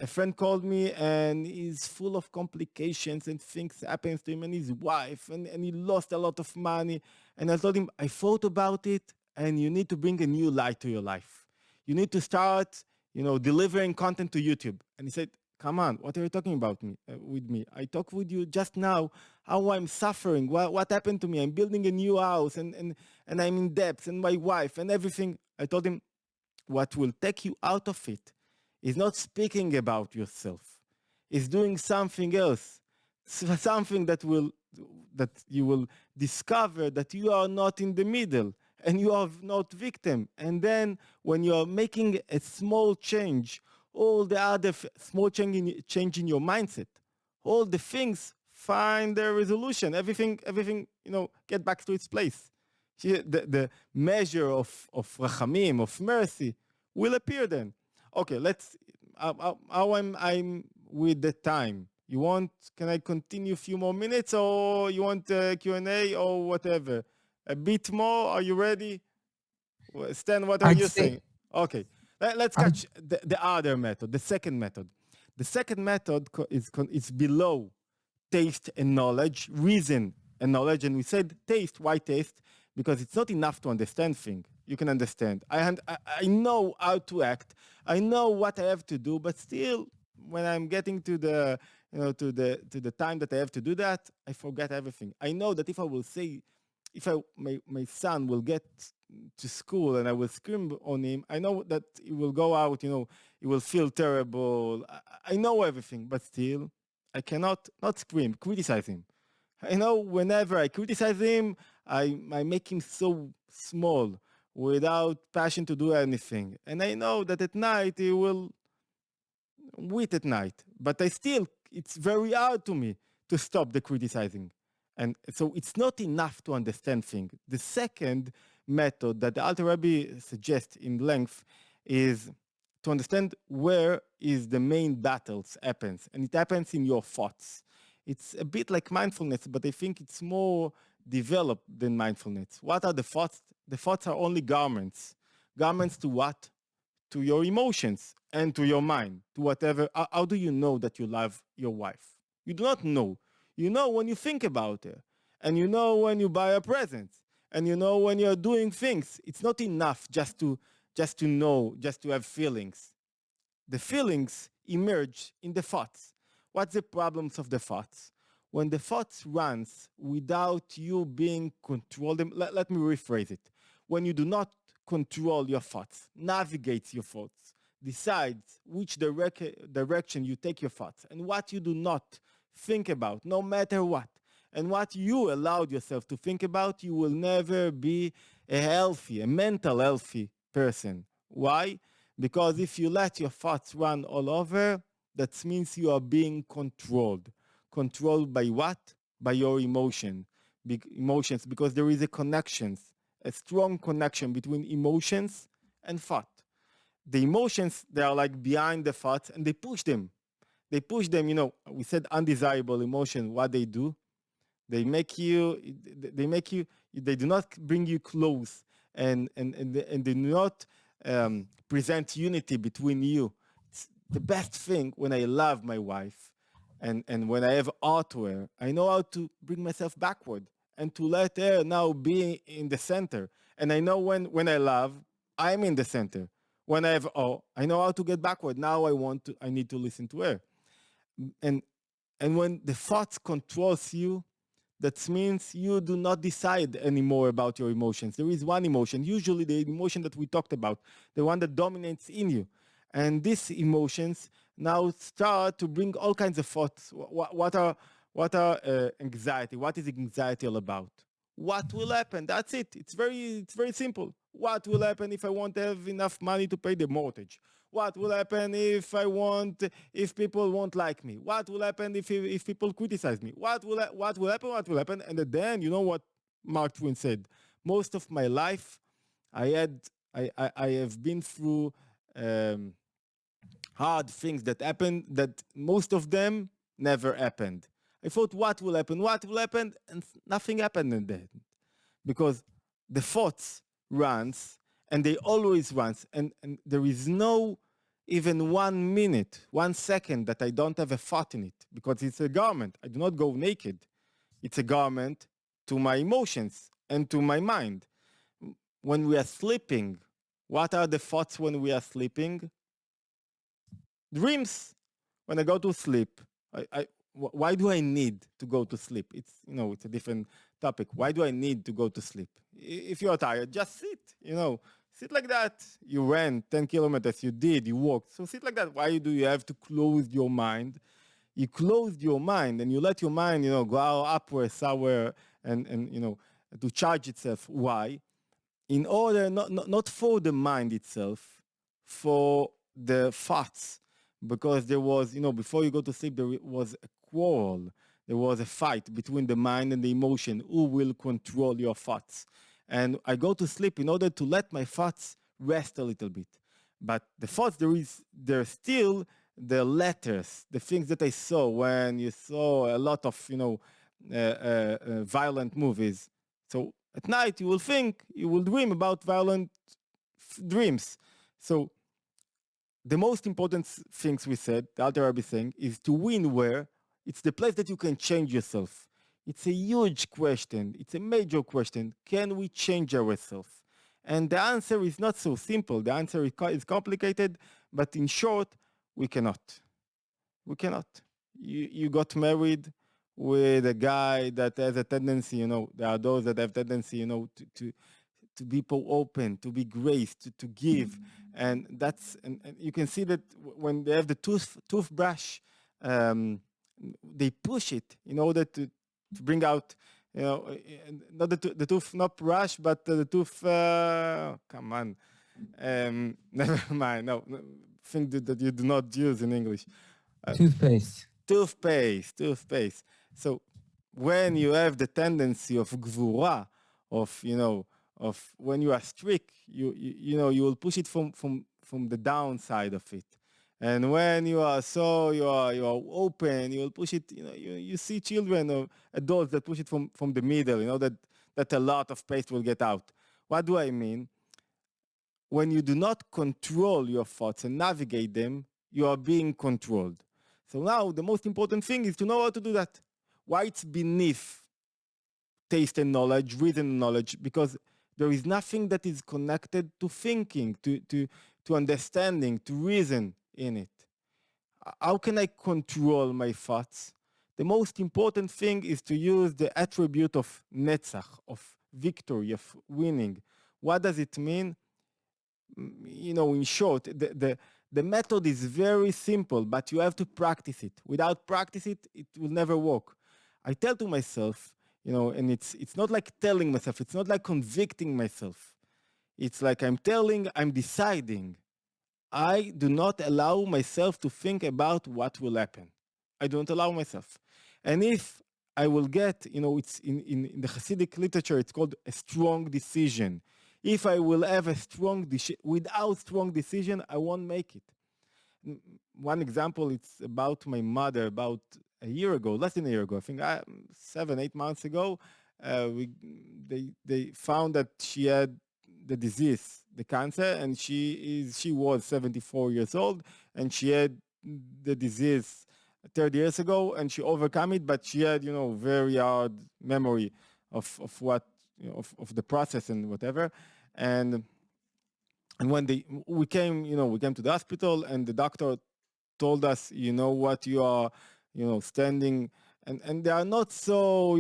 a friend called me and he's full of complications and things happens to him and his wife and he lost a lot of money. And I told him, I thought about it and you need to bring a new light to your life. You need to start, delivering content to YouTube. And he said, come on, what are you talking about with me? I talked with you just now how I'm suffering, what happened to me. I'm building a new house and I'm in debt and my wife and everything. I told him, what will take you out of it is not speaking about yourself. It's doing something else, something that you will discover that you are not in the middle and you are not victim. And then when you are making a small change, all the other small change in your mindset, all the things find their resolution. Everything, get back to its place. The measure of rachamim, of mercy, will appear then. Okay, let's. How I'm with the time. You want? Can I continue a few more minutes, or you want Q&A or whatever? A bit more. Are you ready? Stan, what are
I'd
you
say
saying? Okay, let's
I'm
catch the other method, the second method. The second method is below taste and knowledge, reason and knowledge. And we said taste. Why taste? Because it's not enough to understand things. You can understand. I know how to act. I know what I have to do, but still, when I'm getting to the to the time that I have to do that, I forget everything. I know that if I will say, my son will get to school and I will scream on him, I know that he will go out. He will feel terrible. I know everything, but still, I cannot not scream, criticize him. I know whenever I criticize him, I make him so small without passion to do anything. And I know that at night he will wait at night. But it's very hard to me to stop the criticizing. And so it's not enough to understand things. The second method that the Alter Rebbe suggests in length is to understand where is the main battles happens. And it happens in your thoughts. It's a bit like mindfulness, but I think it's more developed than mindfulness. What are the thoughts? The thoughts are only garments. Garments to what? To your emotions and to your mind, to whatever. How do you know that you love your wife? You do not know. You know when you think about her, and you know when you buy a present, and you know when you're doing things. It's not enough just to know, just to have feelings. The feelings emerge in the thoughts. What's the problems of the thoughts? When the thoughts runs without you being controlled, let me rephrase it. When you do not control your thoughts, navigate your thoughts, decides which direction you take your thoughts, and what you do not think about, no matter what, and what you allowed yourself to think about, you will never be a mental healthy person. Why? Because if you let your thoughts run all over, that means you are being controlled. Controlled by what? By your emotions, because there is a connections, a strong connection between emotions and thought. The emotions, they are like behind the thoughts and they push them. They push them, we said undesirable emotion, what they do. They do not bring you close and do not present unity between you. It's the best thing when I love my wife and when I have art to her, I know how to bring myself backward and to let her now be in the center. And I know when I love, I'm in the center. When I have awe, I know how to get backward. Now I need to listen to her. And and when the thoughts controls you, that means you do not decide anymore about your emotions. There is one emotion, usually the emotion that we talked about, the one that dominates in you. And these emotions now start to bring all kinds of thoughts. What are anxiety? What is anxiety all about? What will happen? That's it. It's very simple. What will happen if I won't have enough money to pay the mortgage? What will happen if people won't like me? What will happen if people criticize me? What will happen? And at the end, you know what Mark Twain said? Most of my life, I have been through hard things that happened that most of them never happened. I thought, what will happen? What will happen? And nothing happened in the end because the thoughts runs and they always runs and there is no even 1 minute 1 second that I don't have a thought in it because it's a garment. I do not go naked. It's a garment to my emotions and to my mind. When we are sleeping, what are the thoughts when we are sleeping? Dreams. When I go to sleep, why do I need to go to sleep? It's a different topic. Why do I need to go to sleep? If you're tired, just sit. Sit like that. You ran 10 kilometers. You walked. So sit like that. Why do you have to close your mind? You closed your mind and you let your mind, go upward, somewhere, and to charge itself. Why? In order, not for the mind itself, for the thoughts, because there was, before you go to sleep, there was a quarrel, there was a fight between the mind and the emotion. Who will control your thoughts? And I go to sleep in order to let my thoughts rest a little bit. But the thoughts, there's still the letters, the things that I saw when you saw a lot of, violent movies. So at night, you will dream about violent dreams. So the most important things we said, the Alter Rebbe saying, is to win where it's the place that you can change yourself. It's a huge question. It's a major question. Can we change ourselves? And the answer is not so simple. The answer is complicated, but in short, we cannot. We cannot. You got married with a guy that has a tendency, there are those that have tendency, to be open, to be grace, to give, and and you can see that when they have the toothbrush, they push it in order to bring out, not the tooth not brush, but the tooth. Come on, never mind. No, thing that you do not use in English.
Toothpaste.
Toothpaste. So when you have the tendency of gvura, of when you are strict, you will push it from the downside of it. And when you are open, you will push it. You see children or adults that push it from the middle. That a lot of paste will get out. What do I mean? When you do not control your thoughts and navigate them, you are being controlled. So now the most important thing is to know how to do that. Why it's beneath taste and knowledge, reason and knowledge, because there is nothing that is connected to thinking, to understanding, to reason in it. How can I control my thoughts? The most important thing is to use the attribute of netzach, of victory, of winning. What does it mean? In short, the method is very simple, but you have to practice it. Without practice it will never work. I tell to myself, and it's not like telling myself, it's not like convicting myself. It's like I'm deciding. I do not allow myself to think about what will happen. I don't allow myself. And if I will get, it's in the Hasidic literature, it's called a strong decision. If I will have a strong decision, without strong decision, I won't make it. One example, it's about my mother, about a year ago, less than a year ago, I think 7-8 months ago, they found that she had the disease, the cancer, and she was 74 years old, and she had the disease 30 years ago, and she overcome it, but she had, very hard memory of what, of the process and whatever. And when we came to the hospital, and the doctor told us, what you are, standing, and they are not so,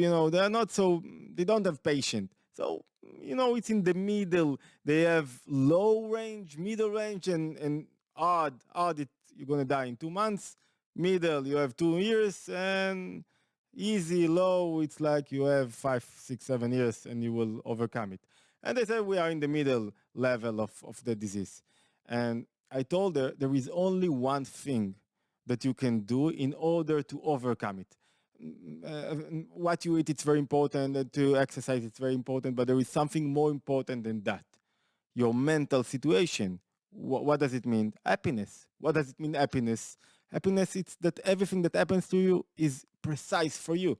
they don't have patient. So, it's in the middle. They have low range, middle range, and odd, you're going to die in 2 months. Middle, you have 2 years, and easy, low, it's like you have 5, 6, 7 years, and you will overcome it. And they said we are in the middle level of the disease. And I told her there is only one thing that you can do in order to overcome it. What you eat, it's very important, and to exercise, it's very important, but there is something more important than that. Your mental situation. What does it mean? Happiness. What does it mean, happiness? Happiness, it's that everything that happens to you is precise for you.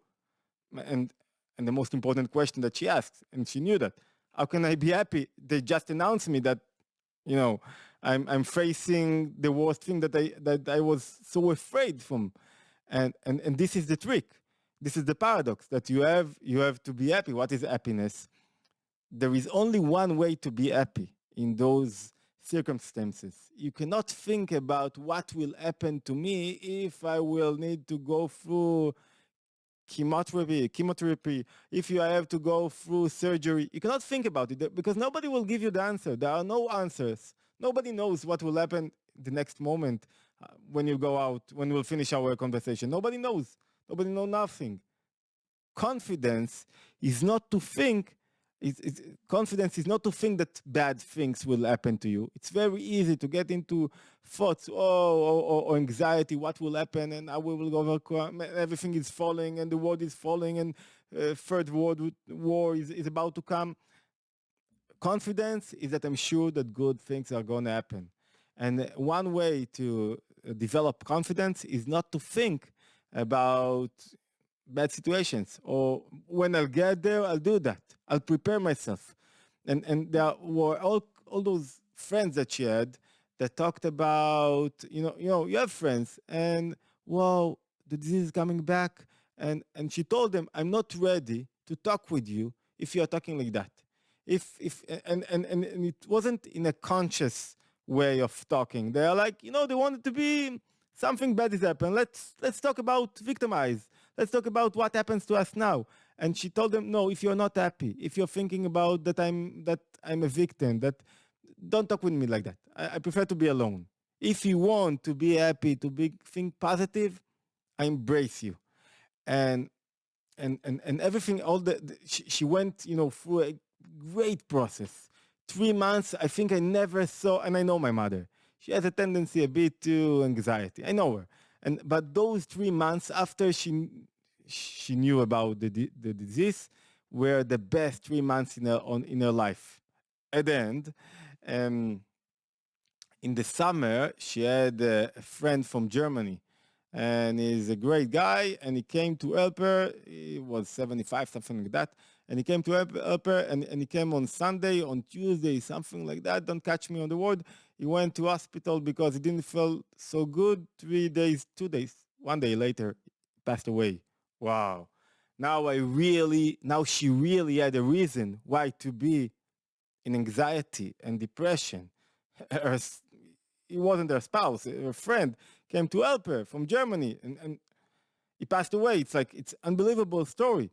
And the most important question that she asked, and she knew that, how can I be happy? They just announced me that, I'm facing the worst thing that I was so afraid from. And this is the trick. This is the paradox, that you have to be happy. What is happiness? There is only one way to be happy in those circumstances. You cannot think about what will happen to me if I will need to go through chemotherapy, if I have to go through surgery. You cannot think about it, because nobody will give you the answer. There are no answers. Nobody knows what will happen the next moment, when you go out, when we'll finish our conversation. Nobody knows. Nobody knows nothing. Confidence is not to think. Confidence is not to think that bad things will happen to you. It's very easy to get into thoughts, or anxiety, what will happen, and how we will overcome, everything is falling, and the world is falling, and third world war is about to come. Confidence is that I'm sure that good things are going to happen. And one way to develop confidence is not to think about bad situations, or when I'll get there, I'll do that. I'll prepare myself. And there were all those friends that she had that talked about, you have friends, and wow, the disease is coming back. And she told them, I'm not ready to talk with you if you are talking like that. And it wasn't in a conscious way of talking. They are like, they wanted to be, something bad has happened. Let's talk about victimize. Let's talk about what happens to us now. And she told them, no, if you're not happy, if you're thinking about that I'm a victim, that don't talk with me like that. I prefer to be alone. If you want to be happy, think positive, I embrace you. And everything, she went, through a great process. 3 months, I think I never saw, and I know my mother. She has a tendency a bit to anxiety. I know her. But those 3 months after she knew about the disease were the best 3 months in her life. At the end, in the summer, she had a friend from Germany, and he's a great guy, and he came to help her. He was 75, something like that, and he came to help her, and he came on Sunday, on Tuesday, something like that. Don't catch me on the word. He went to hospital because he didn't feel so good. 3 days, 2 days, 1 day later, he passed away. Wow. Now she really had a reason why to be in anxiety and depression. He wasn't her spouse, her friend came to help her from Germany, and he passed away. It's unbelievable story.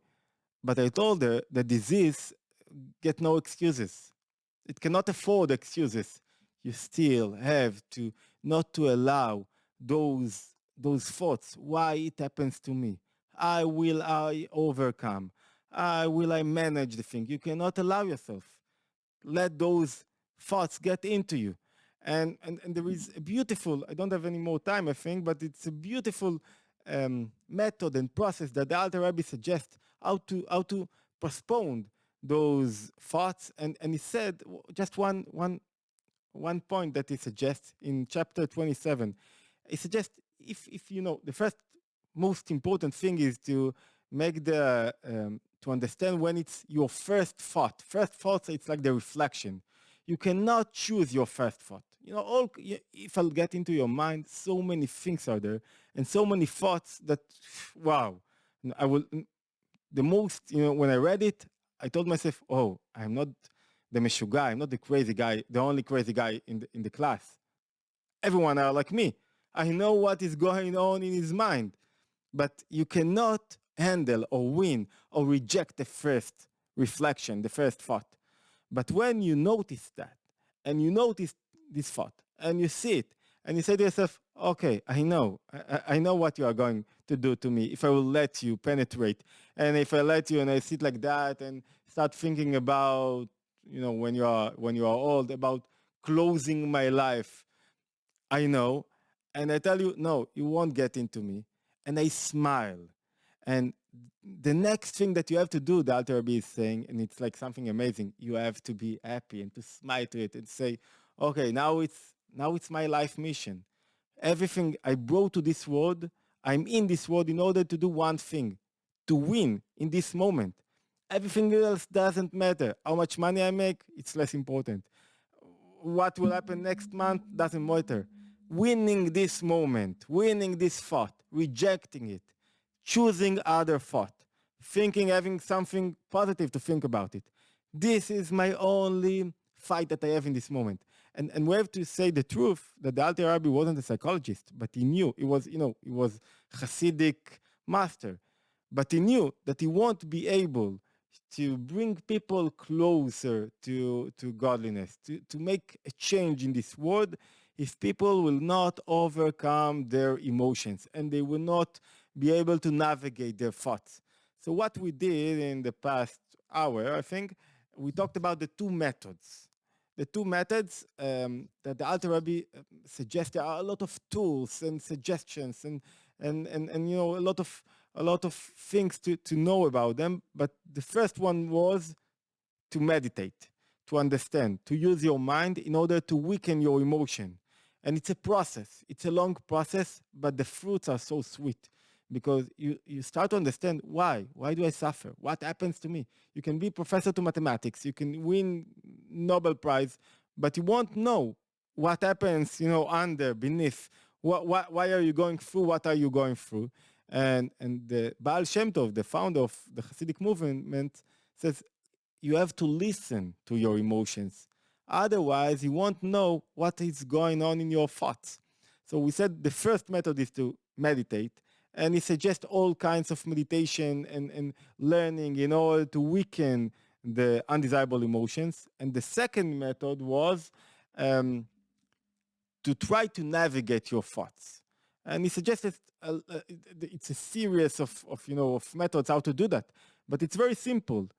But I told her the disease get no excuses. It cannot afford excuses. You still have to not to allow those thoughts. Why it happens to me? How will I overcome? How will I manage the thing? You cannot allow yourself. Let those thoughts get into you. And there is a beautiful, I don't have any more time, I think, but it's a beautiful method and process that the Alter Rebbe suggests how to postpone those thoughts. And he said just one point that he suggests in chapter 27. He suggests if you know the first most important thing is to make the to understand when it's your first thought. First thoughts, it's like the reflection. You cannot choose your first thought. You know, if I'll get into your mind, so many things are there and so many thoughts that, wow, I will. The most, you know, when I read it, I told myself, oh, I'm not the meshuga, I'm not the crazy guy, the only crazy guy in the class. Everyone are like me. I know what is going on in his mind, but you cannot handle or win or reject the first reflection, the first thought. But when you notice that, and you notice this thought, and you see it, and you say to yourself, okay, I know what you are going to do to me if I will let you penetrate. And if I let you and I sit like that and start thinking about, you know, when you are old, about closing my life, I know. And I tell you, no, you won't get into me. And I smile. And the next thing that you have to do, the Alter Rebbe is saying, and it's like something amazing, you have to be happy and to smile to it and say, okay, now it's my life mission. Everything I brought to this world, I'm in this world in order to do one thing, to win in this moment. Everything else doesn't matter. How much money I make, it's less important. What will happen next month doesn't matter. Winning this moment, winning this thought, rejecting it, choosing other thought, thinking, having something positive to think about it. This is my only fight that I have in this moment. And we have to say the truth that the Alter Rebbe wasn't a psychologist, but he knew he was Hasidic master, but he knew that he won't be able to bring people closer to godliness, to make a change in this world if people will not overcome their emotions and they will not be able to navigate their thoughts. So what we did in the past hour, I think, we talked about the two methods. The two methods that the Alter Rebbe suggests. There are a lot of tools and suggestions and you know a lot of things to know about them. But the first one was to meditate, to understand, to use your mind in order to weaken your emotion. And it's a process. It's a long process, but the fruits are so sweet because you start to understand why. Why do I suffer? What happens to me? You can be professor to mathematics. You can win Nobel Prize, but you won't know what happens, you know, under, beneath. Why are you going through? What are you going through? And the Baal Shem Tov, the founder of the Hasidic movement, says you have to listen to your emotions. Otherwise, you won't know what is going on in your thoughts. So we said the first method is to meditate. And he suggests all kinds of meditation and learning in order to weaken the undesirable emotions. And the second method was to try to navigate your thoughts. And he suggested it's a series of methods how to do that. But it's very simple.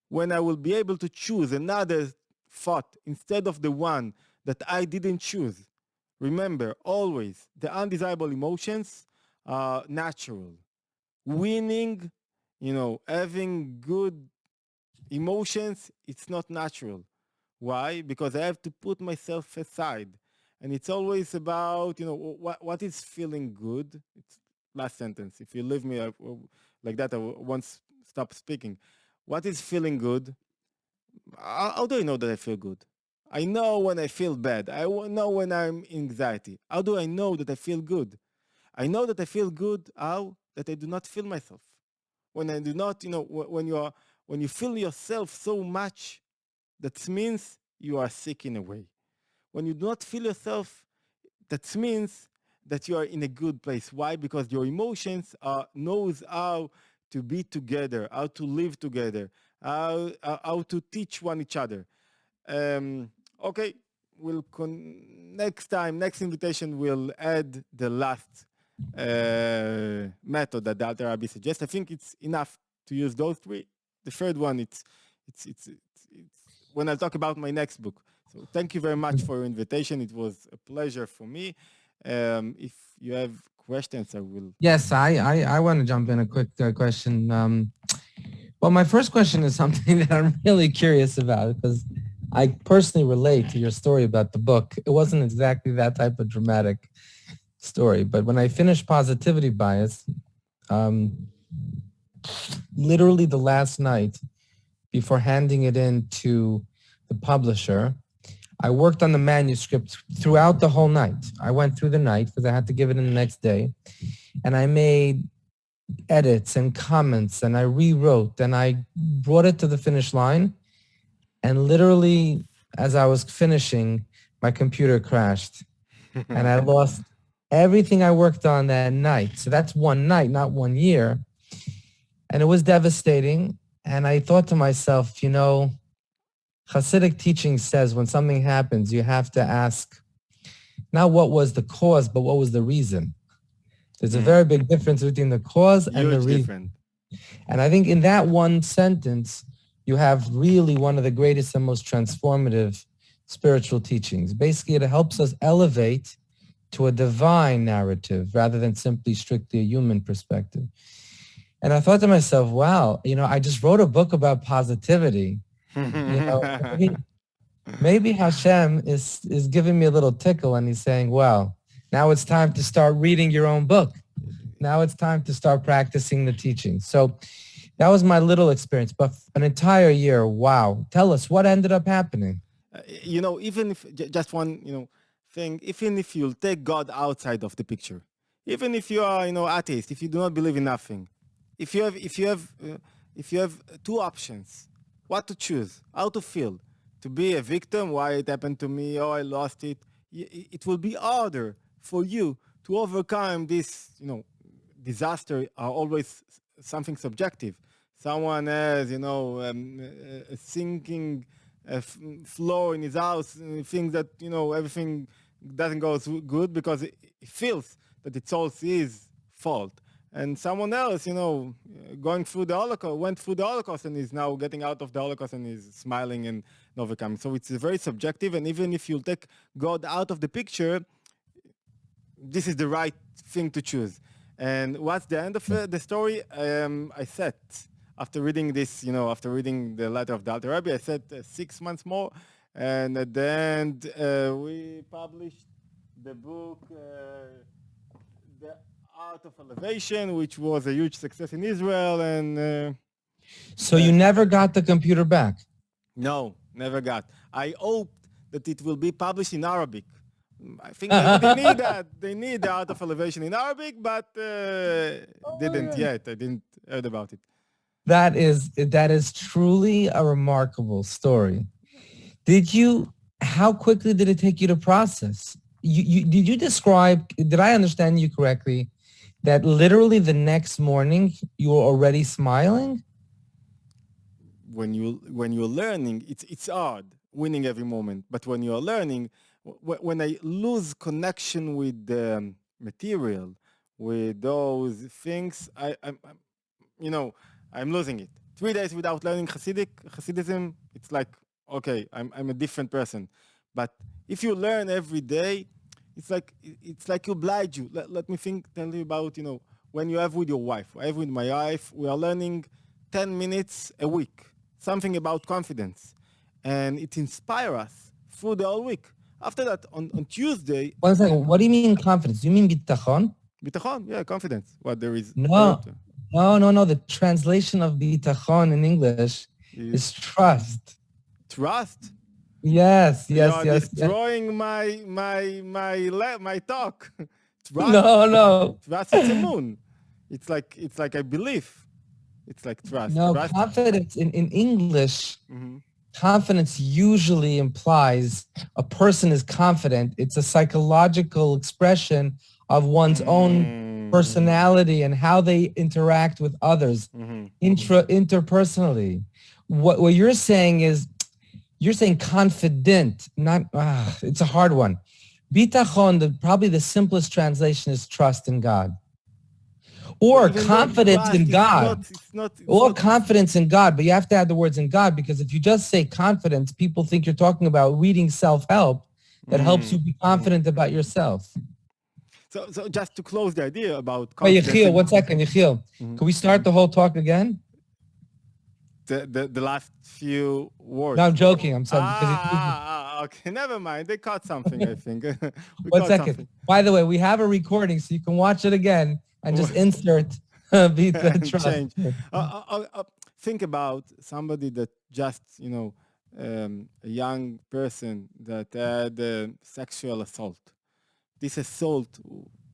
When I will be able to choose another thought instead of the one that I didn't choose. Remember, always, the undesirable emotions are natural. Winning, you know, having good emotions, it's not natural. Why? Because I have to put myself aside. And it's always about, you know, what is feeling good. It's last sentence. If you leave me like that, I won't stop speaking. What is feeling good? How do I know that I feel good? I know when I feel bad. I know when I'm in anxiety. How do I know that I feel good? I know that I feel good. How? That I do not feel myself. When I do not, you know, when you feel yourself so much, that means you are sick in a way. When you do not feel yourself, that means that you are in a good place. Why? Because your emotions knows how to be together, how to live together, how to teach one each other. Okay, next invitation, we'll add the last method that the Alter Rebbe suggests. I think it's enough to use those three. The third one, it's when I talk about my next book. So thank you very much for your invitation. It was a pleasure for me. If you have questions. I will.
Yes, I want to jump in a quick question. Well, my first question is something that I'm really curious about because I personally relate to your story about the book. It wasn't exactly that type of dramatic story, but when I finished Positivity Bias, literally the last night before handing it in to the publisher, I worked on the manuscript throughout the whole night. I went through the night because I had to give it in the next day, and I made edits and comments, and I rewrote, and I brought it to the finish line. And literally, as I was finishing, my computer crashed, and I lost everything I worked on that night. So that's one night, not 1 year. And it was devastating. And I thought to myself, you know, Hasidic teaching says when something happens, you have to ask not what was the cause, but what was the reason. There's a very big difference between the cause and the reason. And I think in that one sentence, you have really one of the greatest and most transformative spiritual teachings. Basically, it helps us elevate to a divine narrative rather than simply strictly a human perspective. And I thought to myself, wow, you know, I just wrote a book about positivity. You know, maybe Hashem is giving me a little tickle and he's saying, well, now it's time to start reading your own book. Now it's time to start practicing the teaching. So that was my little experience, but an entire year, wow. Tell us what ended up happening.
You know, even if just one, you know, thing, even if you'll take God outside of the picture, even if you are, you know, atheist, if you do not believe in nothing, if you have two options, what to choose, how to feel, to be a victim, why it happened to me, oh, I lost it. It will be harder for you to overcome this, you know, disaster are always something subjective. Someone has, you know, a sinking floor in his house and thinks that, you know, everything doesn't go good because it feels that it's all his fault. And someone else, you know, went through the Holocaust and is now getting out of the Holocaust and is smiling and overcoming. So it's very subjective. And even if you take God out of the picture, this is the right thing to choose. And what's the end of the story? I said, after reading this, you know, after reading the letter of the Alter Rebbe, I said 6 months more. And at the end, we published the book, The Art of Elevation, which was a huge success in Israel. And
so you never got the computer back?
No, never got. I hoped that it will be published in Arabic. I think they need that. They need the Art of Elevation in Arabic, but didn't yet. I didn't heard about it.
That is truly a remarkable story. How quickly did it take you to process? Did I understand you correctly, that literally the next morning you were already smiling?
When you're learning, it's hard winning every moment. But when you're learning, when I lose connection with the material, with those things, I'm losing it. 3 days without learning Hasidism, it's like, okay, I'm a different person. But if you learn every day, it's like you oblige you. Let me tell you about, you know, when you have with your wife. I have with my wife, we are learning 10 minutes a week, something about confidence. And it inspires us through the whole week. After that, on Tuesday...
1 second, what do you mean confidence? Do you mean bitachon?
Bitachon, yeah, confidence. What there is...
No. The translation of bitachon in English is trust.
Trust?
Yes.
You are destroying my talk. Trust.
No.
Trust is a moon. It's like I believe. It's like trust.
No,
trust.
Confidence in English... Confidence usually implies a person is confident. It's a psychological expression of one's own personality and how they interact with others interpersonally. What you're saying is, you're saying confident, not, it's a hard one. Bitachon, probably the simplest translation is trust in God. Or confidence in God. Or confidence in God, but you have to add the words in God, because if you just say confidence, people think you're talking about reading self-help that helps you be confident about yourself.
So just to close the idea about
Wait,
confidence.
Yehiel, 1 second, Yehiel. Can we start the whole talk again?
The last few words.
No, I'm joking. I'm sorry. Because
Okay, never mind. They caught something, I think. We
1
caught
second.
something.
By the way, we have a recording, so you can watch it again and just insert beat the trust.
Change. Think about somebody that just, a young person that had sexual assault. This assault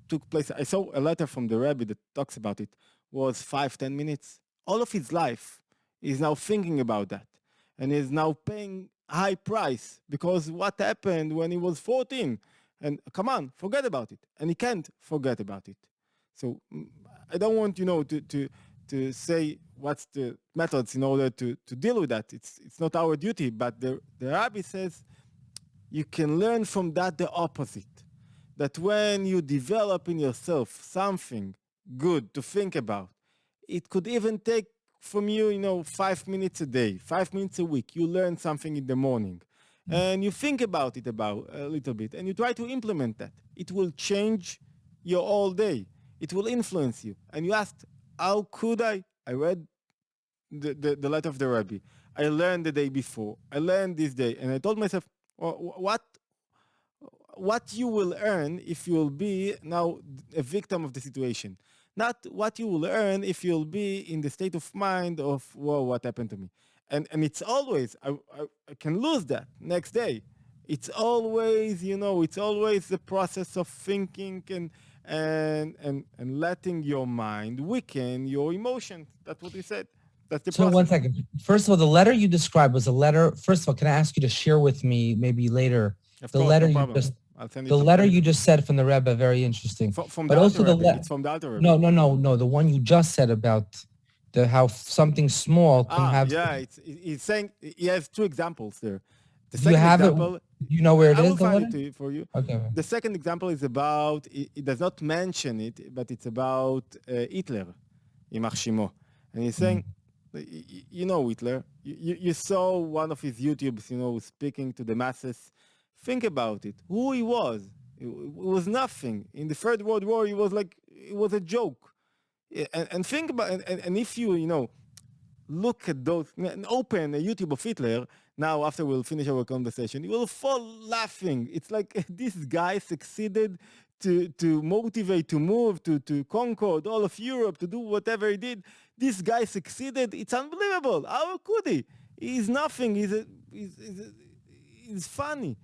took place. I saw a letter from the Rebbe that talks about it. Was 5-10 minutes. All of his life is now thinking about that, and is now paying high price because what happened when he was 14. And come on, forget about it. And he can't forget about it. So I don't want to say what's the methods in order to deal with that. It's not our duty. But the Rabbi says you can learn from that the opposite. That when you develop in yourself something good to think about, it could even take from you, 5 minutes a day, 5 minutes a week. You learn something in the morning, and you think about it about a little bit, and you try to implement that. It will change your whole day. It will influence you. And you asked, how could I? I read the letter of the Rabbi. I learned the day before. I learned this day, and I told myself, what you will earn if you will be now a victim of the situation. Not what you will earn if you'll be in the state of mind of, whoa, what happened to me? And it's always, I can lose that next day. It's always, it's always the process of thinking and letting your mind weaken your emotions. That's what we said. That's the
So
process.
1 second. First of all, the letter you described was a letter. First of all, can I ask you to share with me maybe later
Of
the
course,
letter
no
you
problem.
just
I'll send it
the
to
letter
you.
you just said from the Rebbe, very interesting.
From
But
the
also
Alter
the
Rebbe. It's from the Alter Rebbe.
No, the one you just said about how something small can have.
Yeah, he's saying he has two examples there. The
Do you
second
have
example,
it? Do you know where it
I
is?
will
The
find
letter?
it for you.
Okay.
The second example is about, it does not mention it, but it's about Hitler, Ymach Shimo. And he's saying, you know Hitler, you saw one of his YouTubes, speaking to the masses. Think about it, who he was. It was nothing. In the Third World War, it was a joke. And think about, and if you look at those, and open a YouTube of Hitler, now after we'll finish our conversation, you will fall laughing. It's like this guy succeeded to motivate, to move, to conquer all of Europe, to do whatever he did. This guy succeeded. It's unbelievable. How could he? He's nothing. He's funny.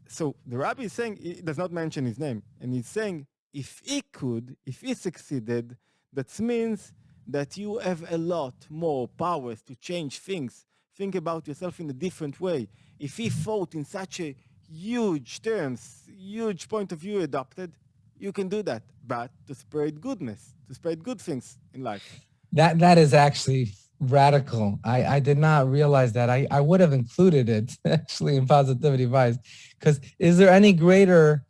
So the Rabbi is saying, he does not mention his name, and he's saying, if he succeeded, that means that you have a lot more powers to change things. Think about yourself in a different way. If he fought in such a huge terms, huge point of view adopted, you can do that, but to spread goodness, to spread good things in life.
That is actually radical. I did not realize that. I would have included it actually in Positivity Vice, because is there any greater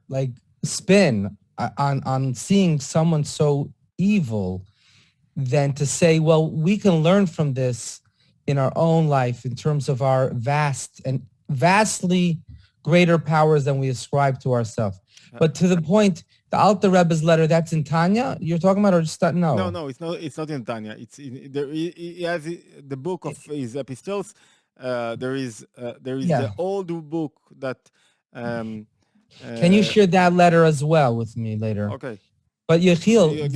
like spin on seeing someone so evil than to say, well, we can learn from this in our own life in terms of our vastly greater powers than we ascribe to ourselves. But to the point, the Alter Rebbe's letter, that's in Tanya you're talking about, or just no?
No, it's not. It's not in Tanya. He has the book of his epistles. There is the old book that.
Can you share that letter as well with me later?
Okay.
But Yehiel,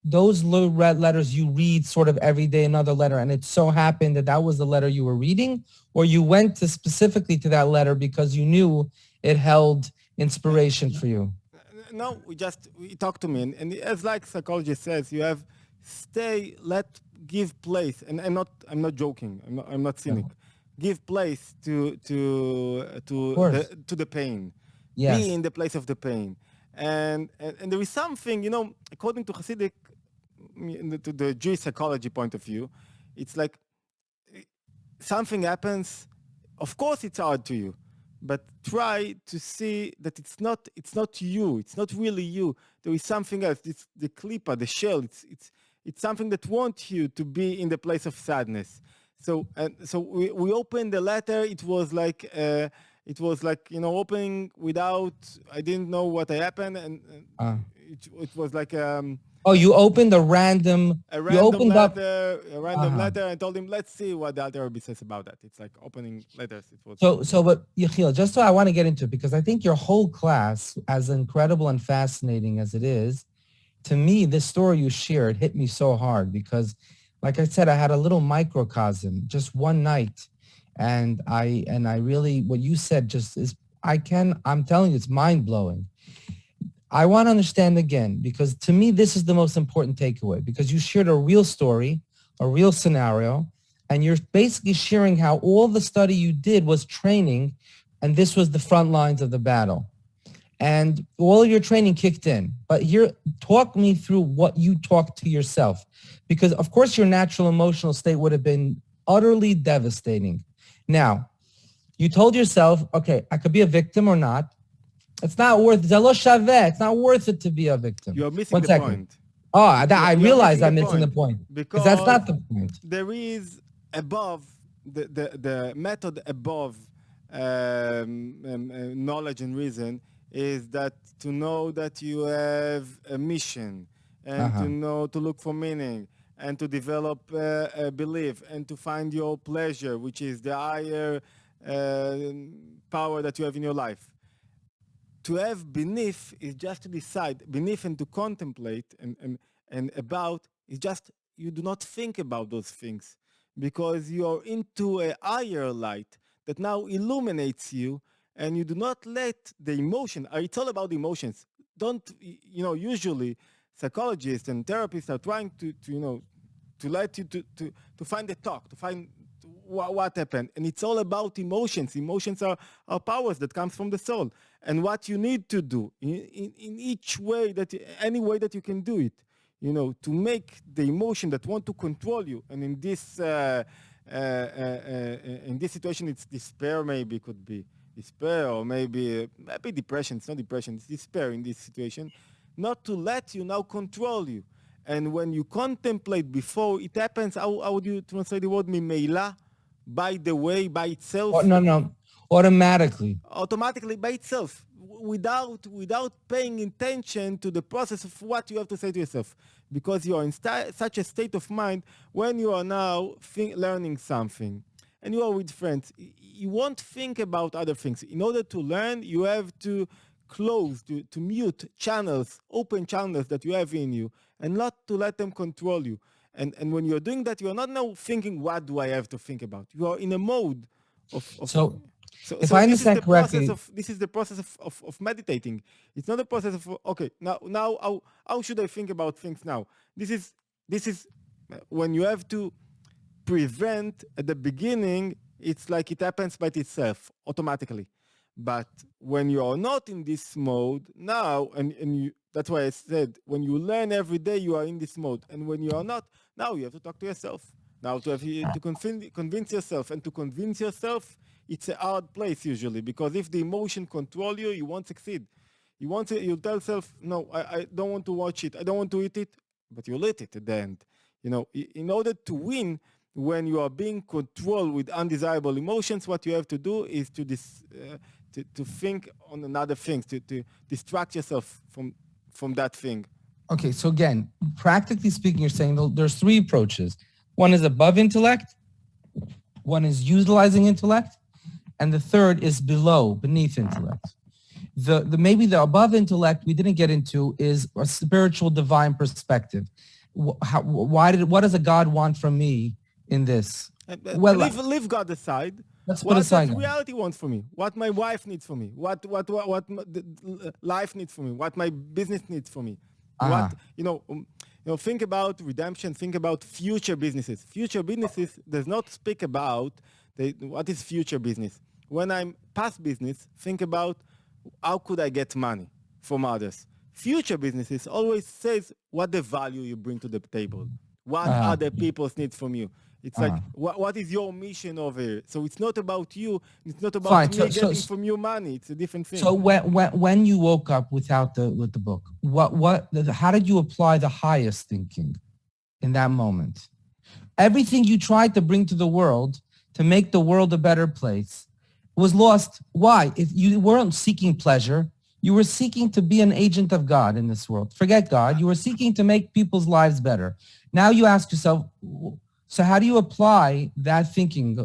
those letters you read sort of every day, another letter, and it so happened that was the letter you were reading, or you went specifically to that letter because you knew it held inspiration for you?
No, we talked to me, and as like psychology says, you have give place, and I'm not joking. I'm not cynic. No. Give place to the pain.
Yes.
Be in the place of the pain, and there is something, according to Hasidic, to the Jewish psychology point of view, it's like something happens. Of course, it's hard to you, but try to see that it's not you. It's not really you. There is something else. It's the klipa, the shell. It's something that wants you to be in the place of sadness. So we opened the letter. It was like it was like, opening without, I didn't know what happened. And it was like
Oh, you opened a random.
a
You
random
opened up.
letter. I told him, let's see what the Alter Rebbe says about that. It's like opening letters. It was
But Yehiel, just so I want to get into it, because I think your whole class, as incredible and fascinating as it is, to me, this story you shared hit me so hard because, like I said, I had a little microcosm just one night, and I really, what you said just is, I'm telling you, it's mind blowing. I want to understand again, because to me, this is the most important takeaway, because you shared a real story, a real scenario, and you're basically sharing how all the study you did was training, and this was the front lines of the battle. And all of your training kicked in. But here, talk me through what you talked to yourself, because of course your natural emotional state would have been utterly devastating. Now, you told yourself, okay, I could be a victim or not. It's not worth it. It's not worth it to be a victim.
You're missing the point.
Oh, I realize I'm missing the point. Because that's not the point.
There is above, the method above knowledge and reason is that to know that you have a mission and to look for meaning and to develop a belief and to find your pleasure, which is the higher power that you have in your life. To have beneath is just to decide, beneath and to contemplate and about is just, you do not think about those things because you are into a higher light that now illuminates you, and you do not let the emotion, it's all about emotions. Usually psychologists and therapists are trying to let you to find the talk, to find what happened. And it's all about emotions. Emotions are powers that comes from the soul. And what you need to do in each way, any way that you can do it, to make the emotion that want to control you. And in this situation, it's despair, maybe could be despair, or maybe depression. It's not depression, it's despair in this situation. Not to let you now control you. And when you contemplate before it happens, how would you translate the word mimela? By the way, by itself?
Oh, no.
Automatically by itself, without paying attention to the process of what you have to say to yourself. Because you are in such a state of mind when you are now learning something and you are with friends, you won't think about other things. In order to learn, you have to close, to mute channels, open channels that you have in you, and not to let them control you. And when you're doing that, you're not now thinking, what do I have to think about? You are in a mode of
So if I understand correctly,
this is the process of meditating. It's not a process of, okay, now how should I think about things now? This is when you have to prevent at the beginning, it's like it happens by itself automatically. But when you are not in this mode now, and you, that's why I said, when you learn every day, you are in this mode. And when you are not, now you have to talk to yourself. Now to convince yourself, and to convince yourself, it's a hard place usually, because if the emotion control you, you won't succeed. You'll tell yourself, no, I don't want to watch it, I don't want to eat it, but you'll eat it at the end. In order to win, when you are being controlled with undesirable emotions, what you have to do is to think on another thing, to distract yourself from that thing.
Okay, so again, practically speaking, you're saying there's three approaches. One is above intellect, one is utilizing intellect, and the third is beneath intellect. Maybe the above intellect we didn't get into is a spiritual divine perspective. What does a God want from me in this?
Leave God aside.
Let's put aside.
What reality wants for me? What my wife needs for me? What life needs for me? What my business needs for me? Think about redemption. Think about future businesses. Future businesses does not speak about what is future business. When I'm past business, think about how could I get money from others. Future businesses always says what the value you bring to the table, what other people's need from you. It's like, what is your mission over here? So it's not about you. It's not about me getting from you money. It's a different thing.
So when you woke up with the book, how did you apply the highest thinking in that moment? Everything you tried to bring to the world to make the world a better place, was lost. Why? If you weren't seeking pleasure, you were seeking to be an agent of God in this world. Forget God. You were seeking to make people's lives better. Now you ask yourself, so how do you apply that thinking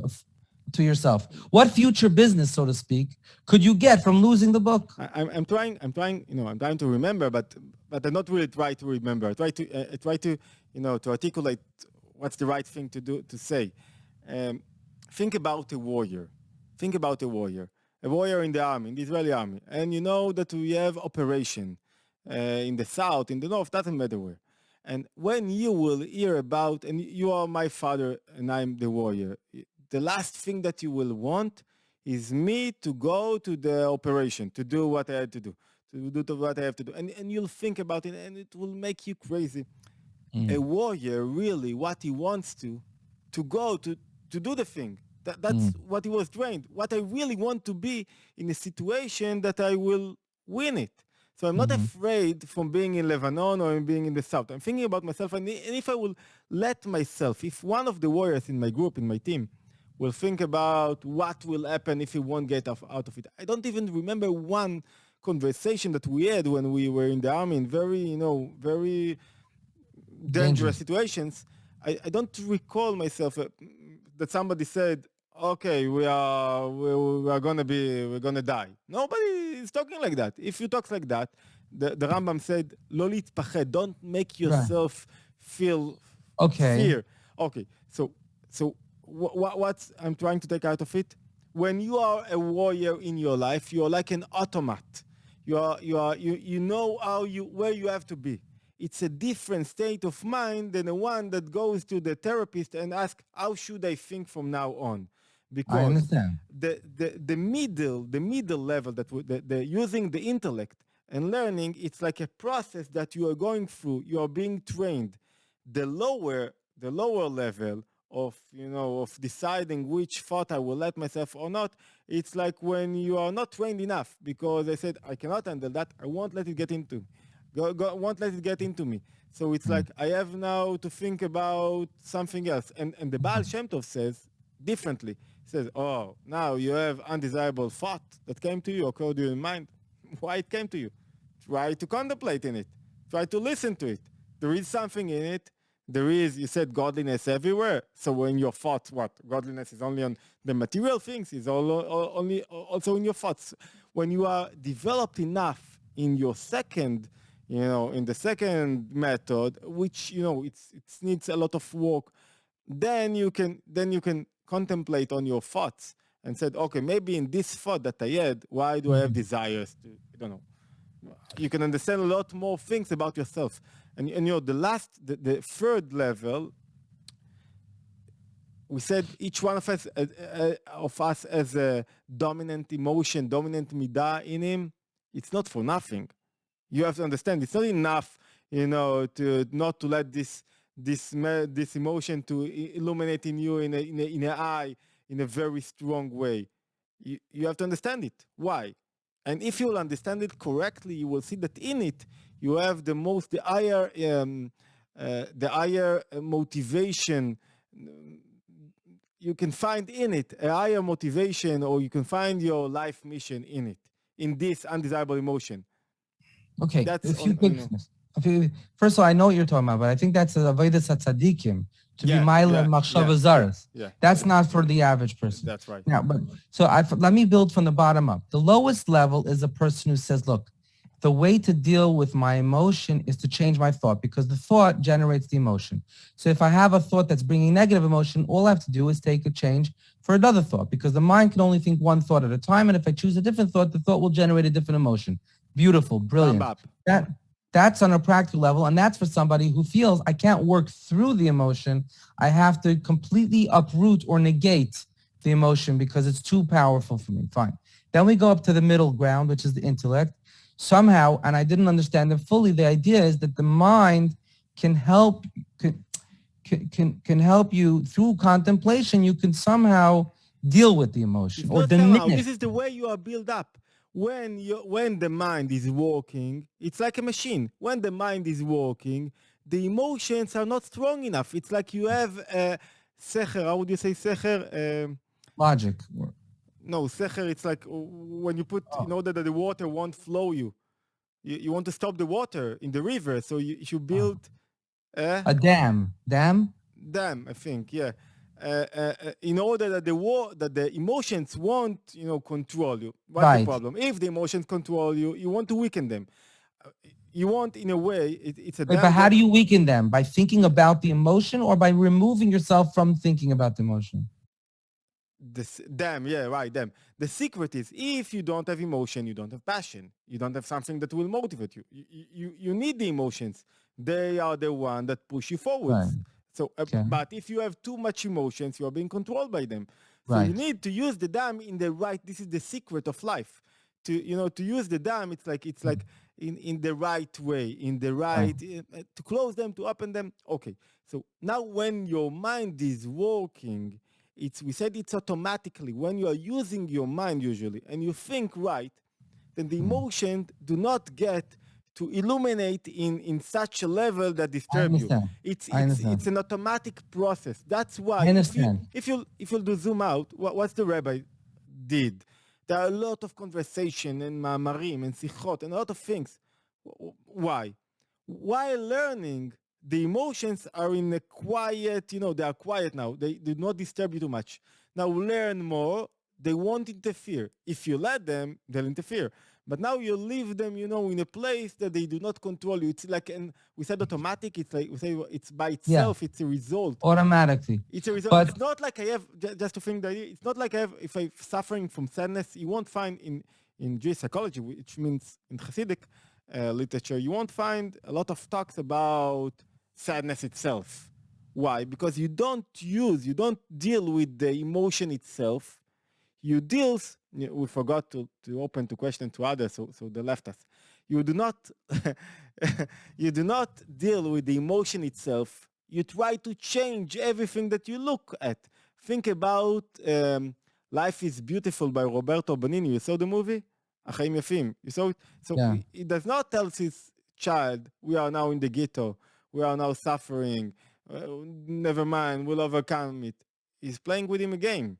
to yourself? What future business, so to speak, could you get from losing the book?
I'm trying, I'm trying to remember, but I not really try to remember. I try to, to articulate what's the right thing to do, to say. Think about a warrior. Think about a warrior in the army, in the Israeli army. And you know that we have operation in the south, in the north, doesn't matter where. And when you will hear about, and you are my father and I'm the warrior, the last thing that you will want is me to go to the operation, to do what I had to do, what I have to do. And you'll think about it and it will make you crazy. A warrior, really, what he wants to go to do the thing. That's what he was trained. What I really want to be in a situation that I will win it. So I'm not afraid from being in Lebanon or being in the south. I'm thinking about myself, and if I will let myself, if one of the warriors in my group, in my team, will think about what will happen if he won't get out of it. I don't even remember one conversation that we had when we were in the army in very dangerous situations. I don't recall myself that somebody said, okay, we're gonna die. Nobody is talking like that. If you talk like that, the Rambam said, "Lo litpached," don't make yourself feel fear. Okay, so what I'm trying to take out of it, when you are a warrior in your life, you're like an automat. You know where you have to be. It's a different state of mind than the one that goes to the therapist and asks, how should I think from now on? Because
I understand.
The middle level, that the using the intellect and learning, it's like a process that you are going through. You are being trained. The lower level of deciding which thought I will let myself or not, it's like when you are not trained enough, because I said I cannot handle that. I won't let it get into. Won't let it get into me. So it's like I have now to think about something else. And the Baal Shem Tov says differently. He says, oh, now you have undesirable thought that came to you, occurred to you in mind. Why it came to you? Try to contemplate in it. Try to listen to it. There is something in it. There is, you said, godliness everywhere. So when your thoughts, what? Godliness is only on the material things, is only also in your thoughts. When you are developed enough in your second, in the second method, which, it needs a lot of work, then you can contemplate on your thoughts and said, okay, maybe in this thought that I had, why do I have desires to, I don't know. You can understand a lot more things about yourself. And the third level, we said each one of us has a dominant emotion, dominant midah in him. It's not for nothing. You have to understand, it's not enough, to not to let this emotion to illuminate in you in an eye in a very strong way. You have to understand it. Why? And if you will understand it correctly, you will see that in it you have the higher motivation. You can find in it a higher motivation, or you can find your life mission in it, in this undesirable emotion.
Okay, first of all, I know what you're talking about, but I think that's a avodas hatzadikim, to be ma'ila machshava zaras. That's not for the average person.
That's right.
Yeah, but so let me build from the bottom up. The lowest level is a person who says, look, the way to deal with my emotion is to change my thought, because the thought generates the emotion. So if I have a thought that's bringing negative emotion, all I have to do is take a change for another thought, because the mind can only think one thought at a time. And if I choose a different thought, the thought will generate a different emotion. Beautiful, brilliant. That's on a practical level, and that's for somebody who feels I can't work through the emotion. I have to completely uproot or negate the emotion because it's too powerful for me. Fine. Then we go up to the middle ground, which is the intellect. Somehow, and I didn't understand it fully, the idea is that the mind can help you through contemplation. You can somehow deal with the emotion or diminish.
This is the way you are built up. When the mind is working, it's like a machine. When the mind is working, the emotions are not strong enough. It's like you have a secher. How would you say secher?
Logic.
No, secher, it's like when you put, in order that the water won't flow you want to stop the water in the river, so you build
A dam. Dam?
dam, I think, yeah. In order that that the emotions won't, control you. What's the
Right.
problem? If the emotions control you, you want to weaken them. You want, in a way, it's a
Wait,
dam.
but how do you weaken them? By thinking about the emotion or by removing yourself from thinking about the emotion?
Dam, yeah, right, dam. The secret is if you don't have emotion, you don't have passion. You don't have something that will motivate you. You need the emotions. They are the one that push you
Right.
forwards. So,
Okay.
but if you have too much emotions, you are being controlled by them. So you
Right.
need to use the dam in the right. This is the secret of life. To use the dam, it's like in the right way, in the
Right.
right to close them, to open them. Okay. So now when your mind is working, we said it's automatically when you are using your mind usually and you think right, then the emotions do not get to illuminate in such a level that
I
disturb you.
understand. I understand.
It's an automatic process. That's why
I understand.
if you do zoom out, what's the rabbi did? There are a lot of conversation and ma'amarim and sichot and a lot of things. Why? While learning, the emotions are in a quiet, they are quiet now. They do not disturb you too much. Now learn more. They won't interfere. If you let them, they'll interfere. But now you leave them, in a place that they do not control you. It's like, and we said automatic. It's like we say it's by
Yeah.
itself. It's a result.
Automatically.
It's a result.
But
It's not like I have, just to think the idea, it's not like I have, if I'm suffering from sadness, you won't find in Jewish psychology, which means in Hasidic literature, you won't find a lot of talks about sadness itself. Why? Because you don't deal with the emotion itself. We forgot to open to question to others, so they left us. You do not, you do not deal with the emotion itself. You try to change everything that you look at. Think about Life is Beautiful by Roberto Benigni. You saw the movie? החיים יפים. You saw it? So
yeah.
It does not tell his child, we are now in the ghetto, we are now suffering, never mind, we'll overcome it. He's playing with him a game.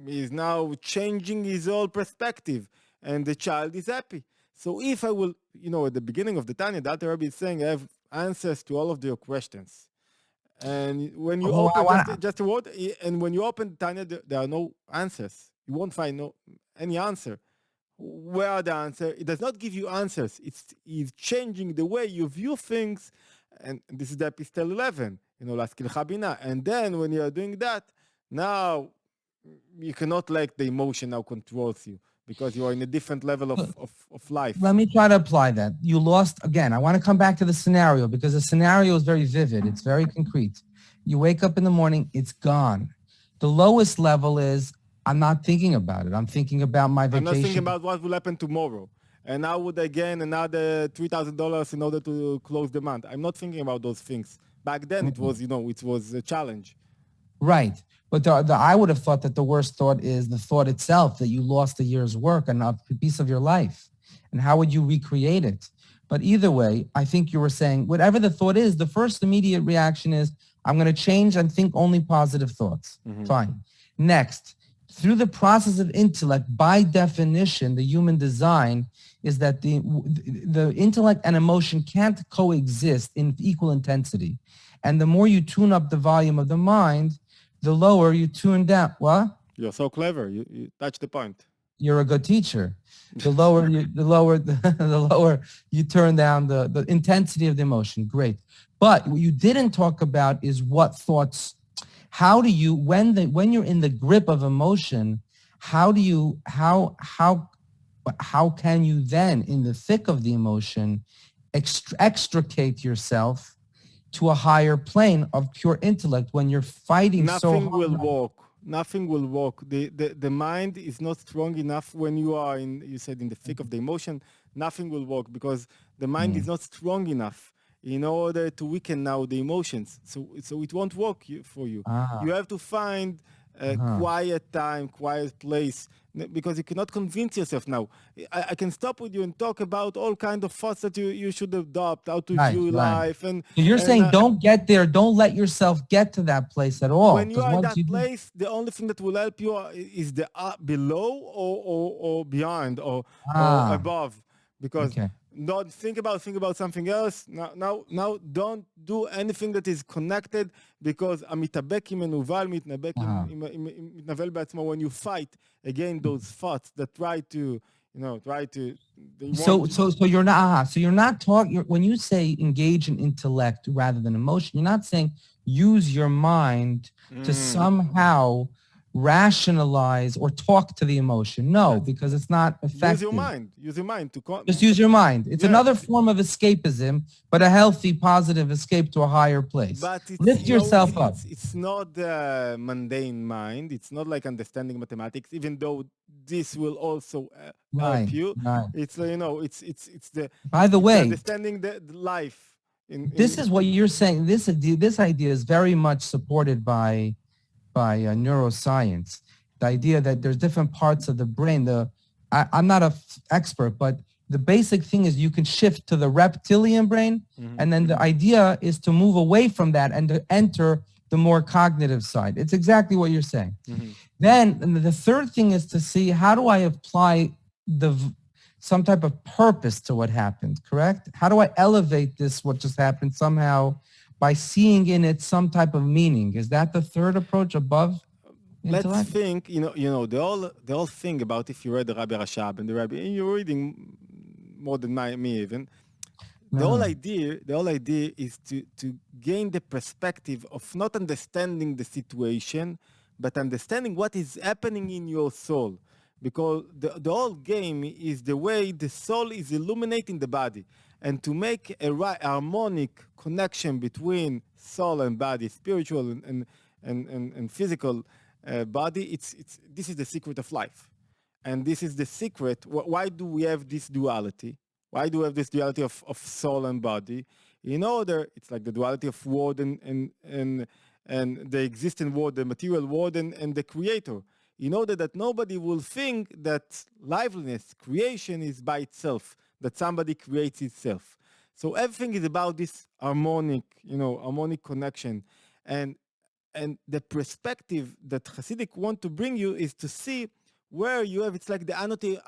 He's now changing his whole perspective, and the child is happy. So if I will, at the beginning of the Tanya, the Alter Rebbe is saying, I have answers to all of your questions. And when you open, just a word, and when you open Tanya, there are no answers. You won't find any answer. Where are the answers? It does not give you answers. It's changing the way you view things. And this is the Epistle 11, Laskil Chabina. And then when you are doing that, now you cannot let the emotion now controls you because you are in a different level of life.
Let me try to apply that. You lost, again, I want to come back to the scenario because the scenario is very vivid. It's very concrete. You wake up in the morning, it's gone. The lowest level is, I'm not thinking about it. I'm thinking about my vacation.
I'm not thinking about what will happen tomorrow. And I would gain another $3,000 in order to close the month. I'm not thinking about those things. Back then, it was, it was a challenge.
Right. But I would have thought that the worst thought is the thought itself, that you lost a year's work and a piece of your life. And how would you recreate it? But either way, I think you were saying, whatever the thought is, the first immediate reaction is, I'm going to change and think only positive thoughts. Mm-hmm. Fine. Next, through the process of intellect, by definition, the human design is that the intellect and emotion can't coexist in equal intensity. And the more you tune up the volume of the mind, the lower you tune down. What?
You're so clever. You touched the point.
You're a good teacher. The lower you turn down the intensity of the emotion. Great. But what you didn't talk about is what thoughts. How do you, when you're in the grip of emotion, how can you then, in the thick of the emotion, extricate yourself to a higher plane of pure intellect when you're fighting so hard?
Nothing will work. The mind is not strong enough when you are in the thick of the emotion. Nothing will work because the mind is not strong enough in order to weaken now the emotions. So it won't work for you. You have to find quiet time, quiet place, because you cannot convince yourself now. I can stop with you and talk about all kinds of thoughts that you should adopt, how to
Right,
view
right.
life,
So you're
and
saying don't get there. Don't let yourself get to that place at all.
when you
Because
are in
once
that
you do,
place, the only thing that will help you is the below or beyond or above, because
okay.
not think about something else. Now don't do anything that is connected, because המתאבק עם מנוול מתנבק מתנבל בעצמו. When you fight against those thoughts that try to they want
So you're not, so you're not talking, when you say engage in intellect rather than emotion, you're not saying use your mind to somehow rationalize or talk to the emotion. No, because it's not effective.
use your mind to
Just use your mind. It's another form of escapism, but a healthy, positive escape to a higher place.
But it's,
Lift yourself up.
It's not the mundane mind. It's not like understanding mathematics, even though this will also help you.
Right.
It's it's the
By the way,
understanding the life.
This is what you're saying. This idea is very much supported by neuroscience. The idea that there's different parts of the brain. I'm not an expert, but the basic thing is you can shift to the reptilian brain, and then the idea is to move away from that and to enter the more cognitive side. It's exactly what you're saying. Then the third thing is to see, how do I apply some type of purpose to what happened, correct? How do I elevate this, what just happened, somehow by seeing in it some type of meaning? Is that the third approach above intellect?
Let's think, the whole thing about, if you read the Rabbi Rashab and the Rabbi, and you're reading more than me even, the whole idea is to gain the perspective of not understanding the situation, but understanding what is happening in your soul. Because the whole game is the way the soul is illuminating the body. And to make a harmonic connection between soul and body, spiritual and physical body, this is the secret of life. And this is the secret. Why do we have this duality? Why do we have this duality of soul and body? In order, it's like the duality of world and the existing world, the material world and the creator. In order that nobody will think that liveliness, creation is by itself, that somebody creates itself. So everything is about this harmonic connection. And the perspective that Hasidic want to bring you is to see where you have, it's like the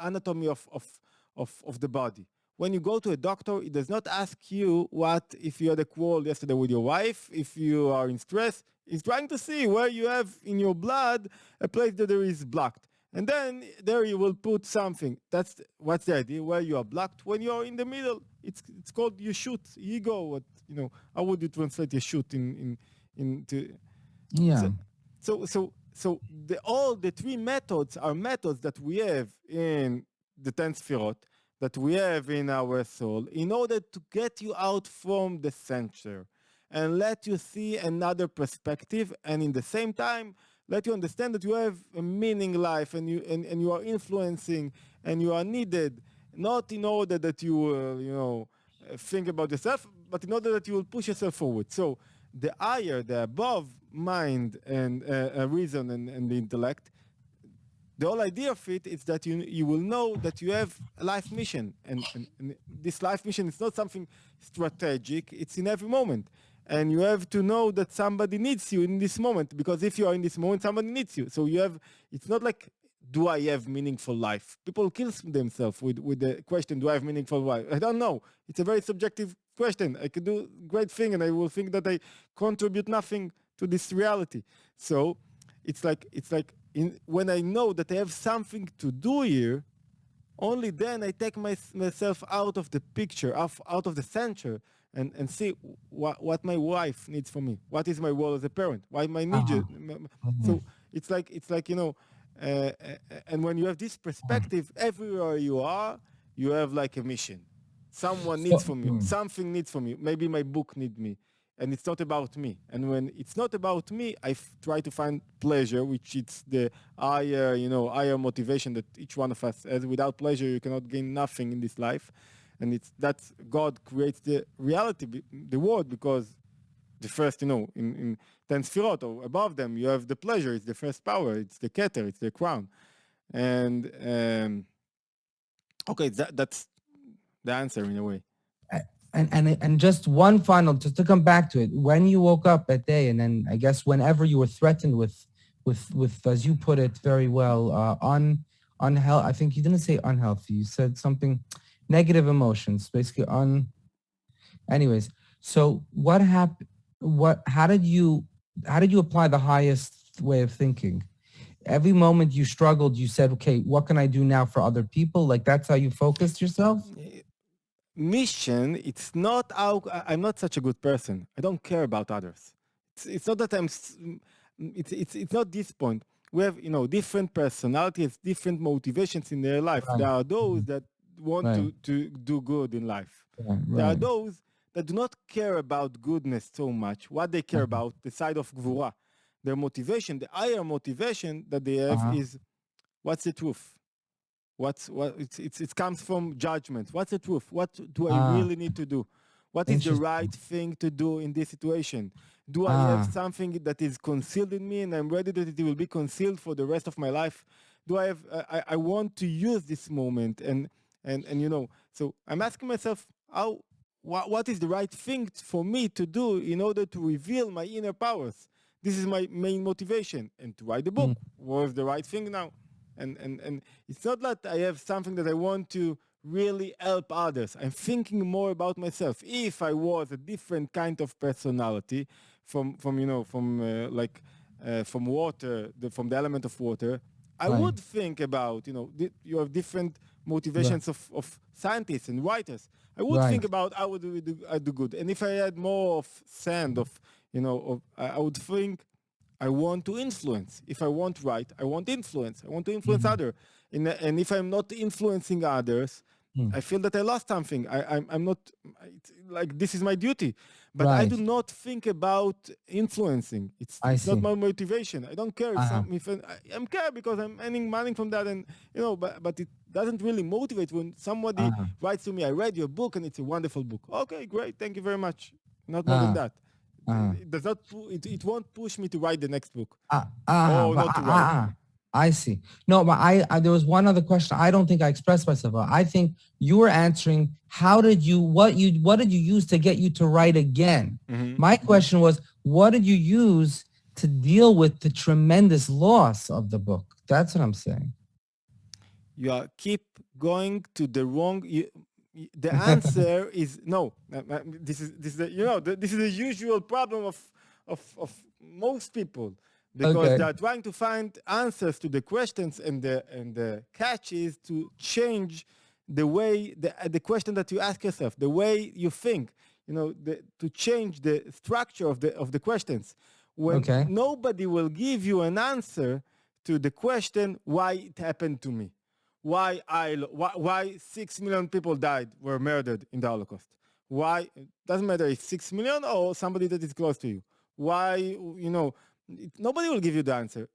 anatomy of the body. When you go to a doctor, it does not ask you what if you had a quarrel yesterday with your wife, if you are in stress. It's trying to see where you have in your blood a place that there is blocked. And then there you will put something. What's the idea? Where you are blocked. When you are in the middle, it's called yeshut, ego. How would you translate yeshut into?
Yeah.
So all the three methods are methods that we have in the 10 Sfirot, that we have in our soul, in order to get you out from the center and let you see another perspective, and in the same time let you understand that you have a meaning life, and you are influencing, and you are needed, not in order that you will think about yourself, but in order that you will push yourself forward. So the higher, the above mind and reason and the intellect, the whole idea of it is that you will know that you have a life mission, and this life mission is not something strategic, it's in every moment. And you have to know that somebody needs you in this moment, because if you are in this moment, somebody needs you. So it's not like, do I have meaningful life? People kill themselves with the question, do I have meaningful life? I don't know. It's a very subjective question. I could do great thing and I will think that I contribute nothing to this reality. So it's like when I know that I have something to do here, only then I take myself out of the picture, out of the center, and see what my wife needs from me. What is my role as a parent? Why my need you? So it's like and when you have this perspective, everywhere you are, you have like a mission. Someone needs from you. Something needs from you. Maybe my book needs me. And it's not about me. And when it's not about me, I try to find pleasure, which it's the higher motivation that each one of us has. Without pleasure, you cannot gain nothing in this life. And that's God creates the reality, the world, because the first, in 10 Sfirot or above them, you have the pleasure. It's the first power. It's the Keter. It's the crown. And okay, that's the answer in a way.
And just one final, just to come back to it, when you woke up that day, and then I guess whenever you were threatened with as you put it very well, I think you didn't say unhealthy. You said something, negative emotions, basically anyways. So what happened? How did you apply the highest way of thinking? Every moment you struggled, you said, okay, what can I do now for other people? Like that's how you focused yourself?
Mission, it's not how I'm not such a good person. I don't care about others. It's not that it's not this point. We have, different personalities, different motivations in their life.
Right.
There are those that want
Right.
to do good in life.
Right.
There are
Right.
those that do not care about goodness so much. What they care about, the side of Gvura. Their motivation, the higher motivation that they have is, what's the truth? It comes from judgment. What's the truth? What do I really need to do? What is the right thing to do in this situation? Do I have something that is concealed in me and I'm ready that it will be concealed for the rest of my life? Do I have, I want to use this moment and so I'm asking myself, what is the right thing for me to do in order to reveal my inner powers? This is my main motivation. And to write the book was the right thing now. And it's not that I have something that I want to really help others. I'm thinking more about myself. If I was a different kind of personality from water, from the element of water, I would think about, you have different motivations of scientists and writers. I would think about how would I do good. And if I had more of sand, I would think I want to influence. If I want right, I want influence. I want to influence others. And if I'm not influencing others, I feel that I lost something. I'm not, like, this is my duty. But I do not think about influencing. It's not my motivation. I don't care if I'm care because I'm earning money from that. And, but it doesn't really motivate when somebody writes to me, I read your book and it's a wonderful book. Okay, great. Thank you very much. Not more than that. It does not. It won't push me to write the next book. Not to write.
I see. No, but I there was one other question. I don't think I expressed myself well. I think you were answering. What did you use to get you to write again? My question was, what did you use to deal with the tremendous loss of the book? That's what I'm saying.
You keep going to the wrong. The answer is no. This is the usual problem of most people, because they are trying to find answers to the questions, and the catch is to change the way the question that you ask yourself, the way you think, to change the structure of the questions. When nobody will give you an answer to the question why it happened to me. Why 6 million people were murdered in the Holocaust? Why? It doesn't matter if 6 million or somebody that is close to you. Why, nobody will give you the answer.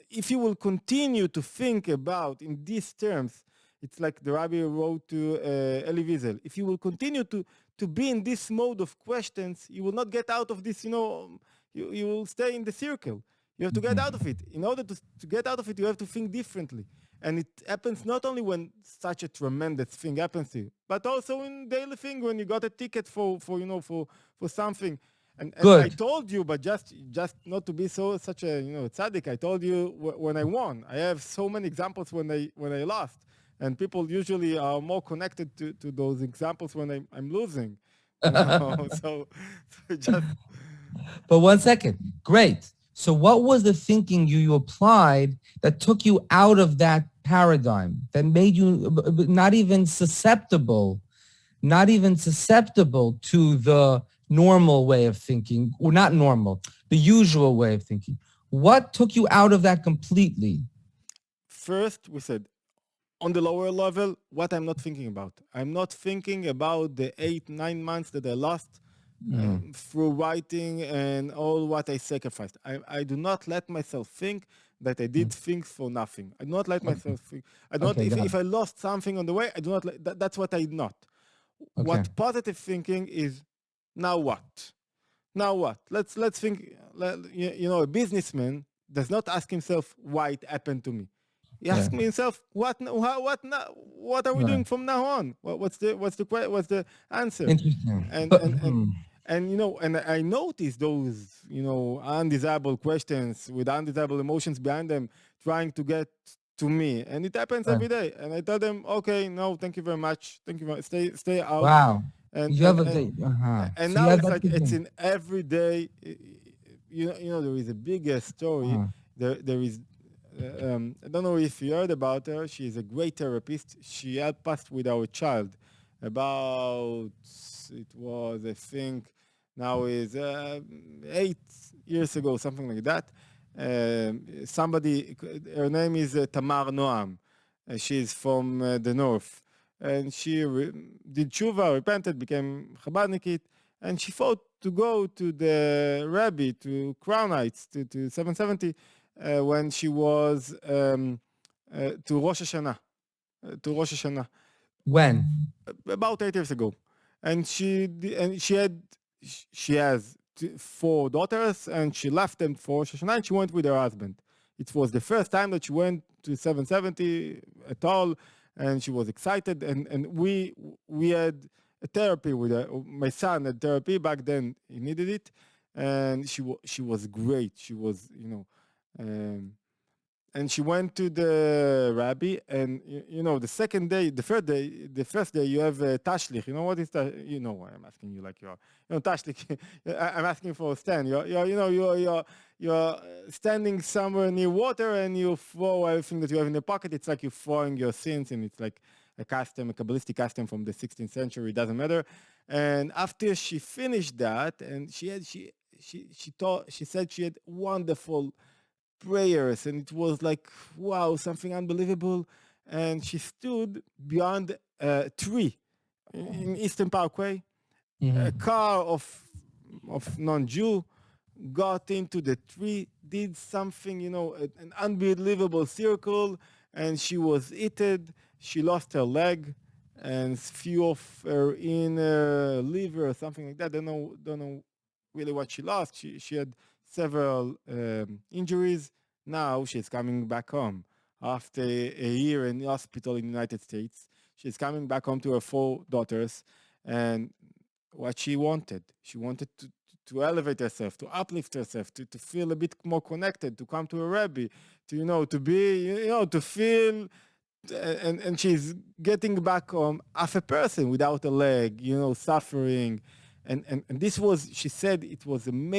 If you will continue to think about in these terms, it's like the rabbi wrote to Elie Wiesel. If you will continue to be in this mode of questions, you will not get out of this, you will stay in the circle. You have to get out of it. In order to get out of it, you have to think differently. And it happens not only when such a tremendous thing happens to you, but also in daily thing when you got a ticket for something. And I told you, but just not to be such a tzaddik, I told you when I won. I have so many examples when I lost, and people usually are more connected to those examples when I'm losing. So just.
But 1 second, great. So what was the thinking you applied that took you out of that paradigm, that made you not even susceptible to the normal way of thinking, or not normal, the usual way of thinking? What took you out of that completely?
First, we said, on the lower level, what I'm not thinking about. I'm not thinking about the 8-9 months that I lost through writing and all what I sacrificed. I do not let myself think that I did things for nothing. I do not let myself think. I don't. If I lost something on the way, I do not. That's what I did not. What positive thinking is? Now what? Now what? Let's think. A businessman does not ask himself why it happened to me. He
Yeah.
asks himself what now, what are we
Right.
doing from now on? What's the answer?
Interesting.
And
But
and and and and I notice those undesirable questions with undesirable emotions behind them, trying to get to me, and it happens
right.
every day. And I tell them, okay, no, thank you very much, thank you, stay out.
Wow.
and
You
and
have a
and and
so you
now
have
it's
that
like it's
thinking.
in every day. There is a bigger story.
Uh-huh.
There is I don't know if you heard about her. She is a great therapist. She helped us with our child about, it was, I think, now is 8 years ago, something like that. Somebody, her name is Tamar Noam. She's from the north. And she did tshuva, repented, became Chabadnikit, and she thought to go to the Rebbe, to Crown Heights, to 770, when she was to Rosh Hashanah,
When?
about 8 years ago, and she has four daughters, and she left them for Rosh Hashanah, and she went with her husband. It was the first time that she went to 770 at all, and she was excited, and we had a therapy with her. My son had therapy back then; he needed it, and she was great. She was, Um, and she went to the rabbi, and the second day, the first day, you have tashlich. You know what is that? You know why I'm asking you, like, tashlich. I'm asking for a stand. You're standing somewhere near water, and you throw everything that you have in the pocket. It's like you're throwing your sins, and it's like a Kabbalistic custom from the 16th century. It doesn't matter. And after she finished that, and she said she had wonderful prayers, and it was like, wow, something unbelievable. And she stood beyond a tree in Eastern Parkway. A
Mm-hmm.
car of non-Jew got into the tree, did something, an unbelievable circle, and she was hit. She lost her leg and few of her inner liver or something like that. Don't know really what she lost. She had several injuries. Now she's coming back home after a year in the hospital in the United States. She's coming back home to her four daughters, and what she wanted. She wanted to elevate herself, to uplift herself, to feel a bit more connected, to come to a rabbi, to be, to feel, and she's getting back half a person without a leg, suffering. And this was, she said, it was um,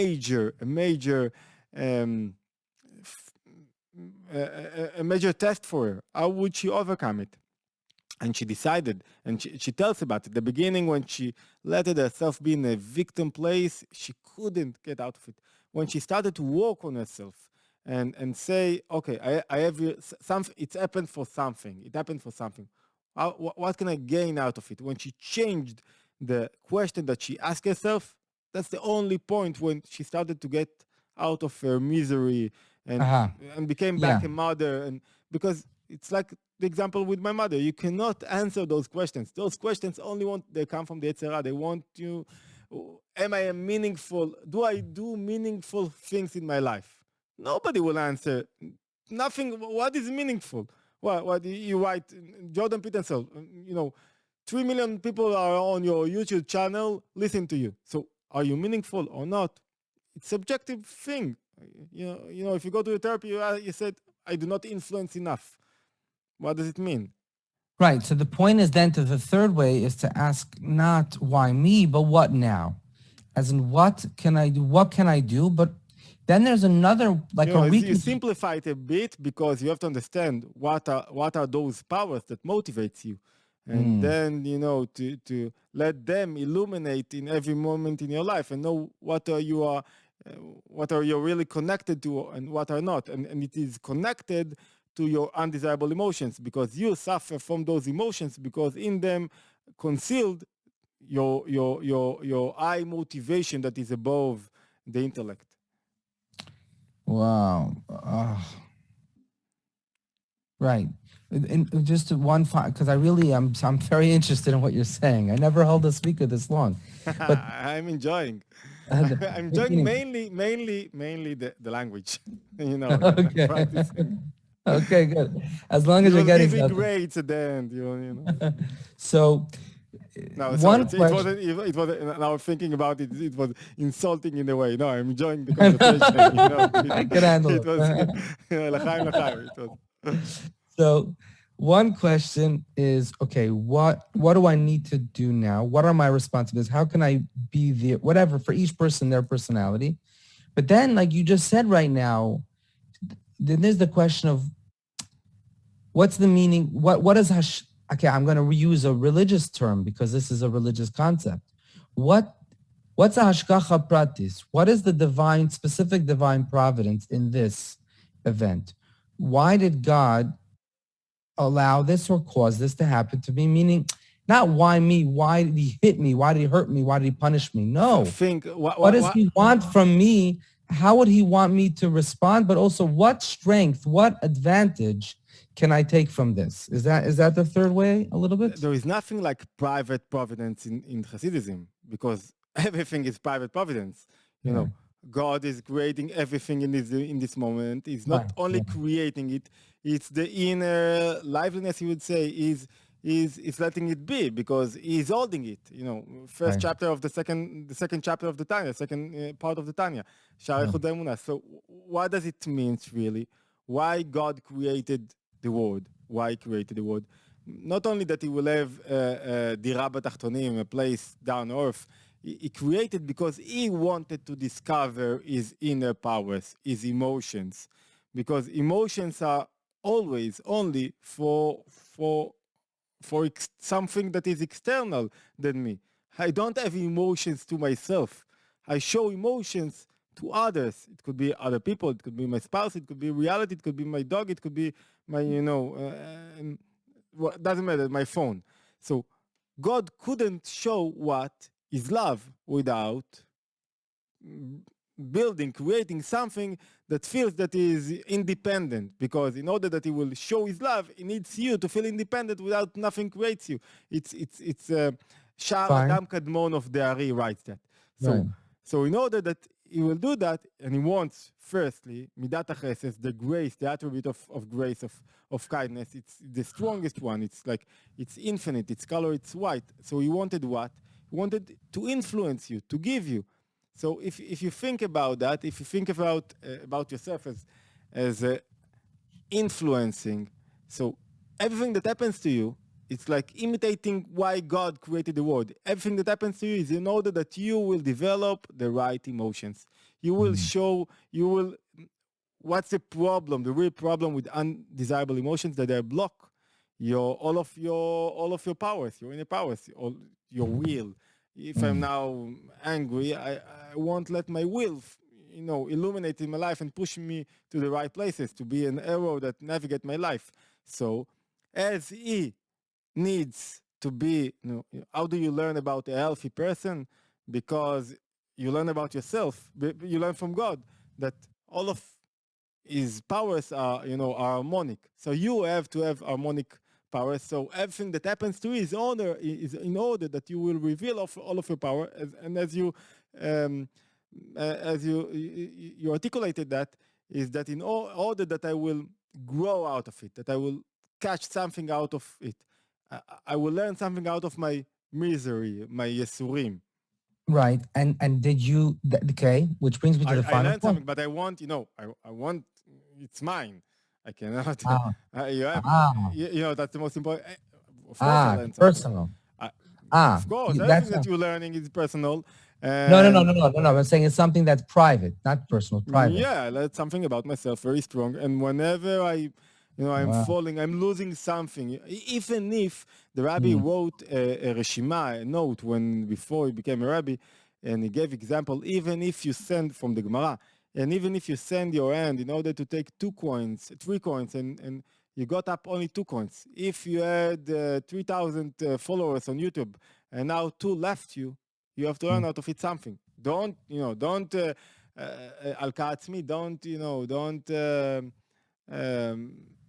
a major test for her. How would she overcome it? And she decided, and she tells about it. The beginning, when she let herself be in a victim place, she couldn't get out of it. When she started to work on herself and say, okay, I have something, it's happened for something. It happened for something. What can I gain out of it? When she changed the question that she asked herself, that's the only point when she started to get out of her misery and
Uh-huh.
and became
Yeah.
back a mother. And because it's like the example with my mother, you cannot answer those questions. Those questions they come from the Yetzirah. They want you, am I a meaningful, do I do meaningful things in my life? Nobody will answer. Nothing. What is meaningful? What you write, Jordan Peterson, 3 million people are on your YouTube channel, listen to you. So are you meaningful or not? It's subjective thing. If you go to a therapy, you said, I do not influence enough. What does it mean?
Right. So the point is then to the third way is to ask not why me, but what now? As in what can I do? What can I do? But then there's another like a
You
recon.
simplify it a bit because you have to understand what are those powers that motivates you, and
Mm,
then to let them illuminate in every moment in your life and know what are you really connected to and what are not, and it is connected to your undesirable emotions because you suffer from those emotions because in them concealed your high motivation that is above the intellect.
wow. Right. And just one, because I'm very interested in what you're saying. I never held a speaker this long, but
I'm enjoying. I'm enjoying
meaning,
mainly the language. I'm
okay,
practicing.
okay, good. As long as
You
you're
will
getting
give me
something.
grades at the end.
So,
No, sorry.
one
It
question.
wasn't. It was. Now thinking about it, it was insulting in a way. No, I'm enjoying the conversation.
I can handle
It was
it.
l'chaim l'chaim. It was.
So, one question is, okay, what do I need to do now? What are my responsibilities? How can I be the whatever for each person, their personality? But then, like you just said right now, then there's the question of what's the meaning? What is okay, I'm going to reuse a religious term because this is a religious concept. What's a hashgacha pratis? What is the specific divine providence in this event? Why did God allow this or cause this to happen to me? Meaning, not why me? Why did he hit me? Why did he hurt me? Why did he punish me? No.
Think
What does he want from me? How would he want me to respond? But also, what strength, what advantage can I take from this? Is that the third way a little bit?
there is nothing like private providence in Hasidism because everything is private providence. You
Yeah.
know, God is creating everything in this moment. He's
Right.
not only
Yeah.
creating it; it's the inner liveliness. You would say is letting it be because he's holding it. First
Right.
chapter of the second chapter of the Tanya, second part of the Tanya, Sha'arei
Yeah.
Chudei Emunah. So what does it mean really? Why God created the world? Why he created the world? Not only that he will have dira b'tachtonim, a place down earth, he created because he wanted to discover his inner powers, his emotions, because emotions are always only for something that is external than me. I don't have emotions to myself. I show emotions to others. It could be other people. It could be my spouse. It could be reality. It could be my dog. It could be my, doesn't matter, my phone. So God couldn't show what is love without building, creating something that feels that is independent, because in order that he will show his love, he needs you to feel independent without nothing creates you. It's Shar
Fine.
Adam Kadmon of the Ari writes that.
Right.
So in order that he will do that, and he wants firstly Midat HaChesed, the grace, the attribute of grace, of kindness. It's the strongest one. It's like it's infinite, it's color, it's white. So he wanted what? He wanted to influence you, to give you. So if you think about that, if you think about yourself as influencing, so everything that happens to you, it's like imitating why God created the world. Everything that happens to you is in order that you will develop the right emotions. You will show, you will. What's the problem? The real problem with undesirable emotions, that they block all of your powers, your inner powers, all your will. If I'm now angry, I won't let my will, illuminate in my life and push me to the right places, to be an arrow that navigate my life. So, as he needs to be, how do you learn about a healthy person? Because you learn about yourself. You learn from God that all of his powers are harmonic. So you have to have harmonic powers. So everything that happens to you is in order that you will reveal all of your power. And um, as you articulated that, is that in order that I will grow out of it, that I will catch something out of it, I will learn something out of my misery, my yesurim.
Right. And did you? Okay. Which brings me to the
I
final
learned
point.
something, but I want, I want, it's mine. I cannot,
Ah.
you have,
Ah.
that's the most important. Of course, I learned something.
Personal.
I,
Ah.
of course, everything
That's
that you're learning is personal.
no, no, no,
And
no, no, no, no. I'm saying it's something that's private, not personal. Private.
yeah, I learned something about myself very strong. And whenever I'm
Wow.
falling, I'm losing something. Even if the rabbi wrote a reshima, a note, before he became a rabbi, and he gave example, even if you send from the Gemara, and even if you send your hand in order to take 2 coins, 3 coins, and you got up only 2 coins. If you had 3,000 followers on YouTube, and now 2 left you have to learn how to fit something. Don't al don't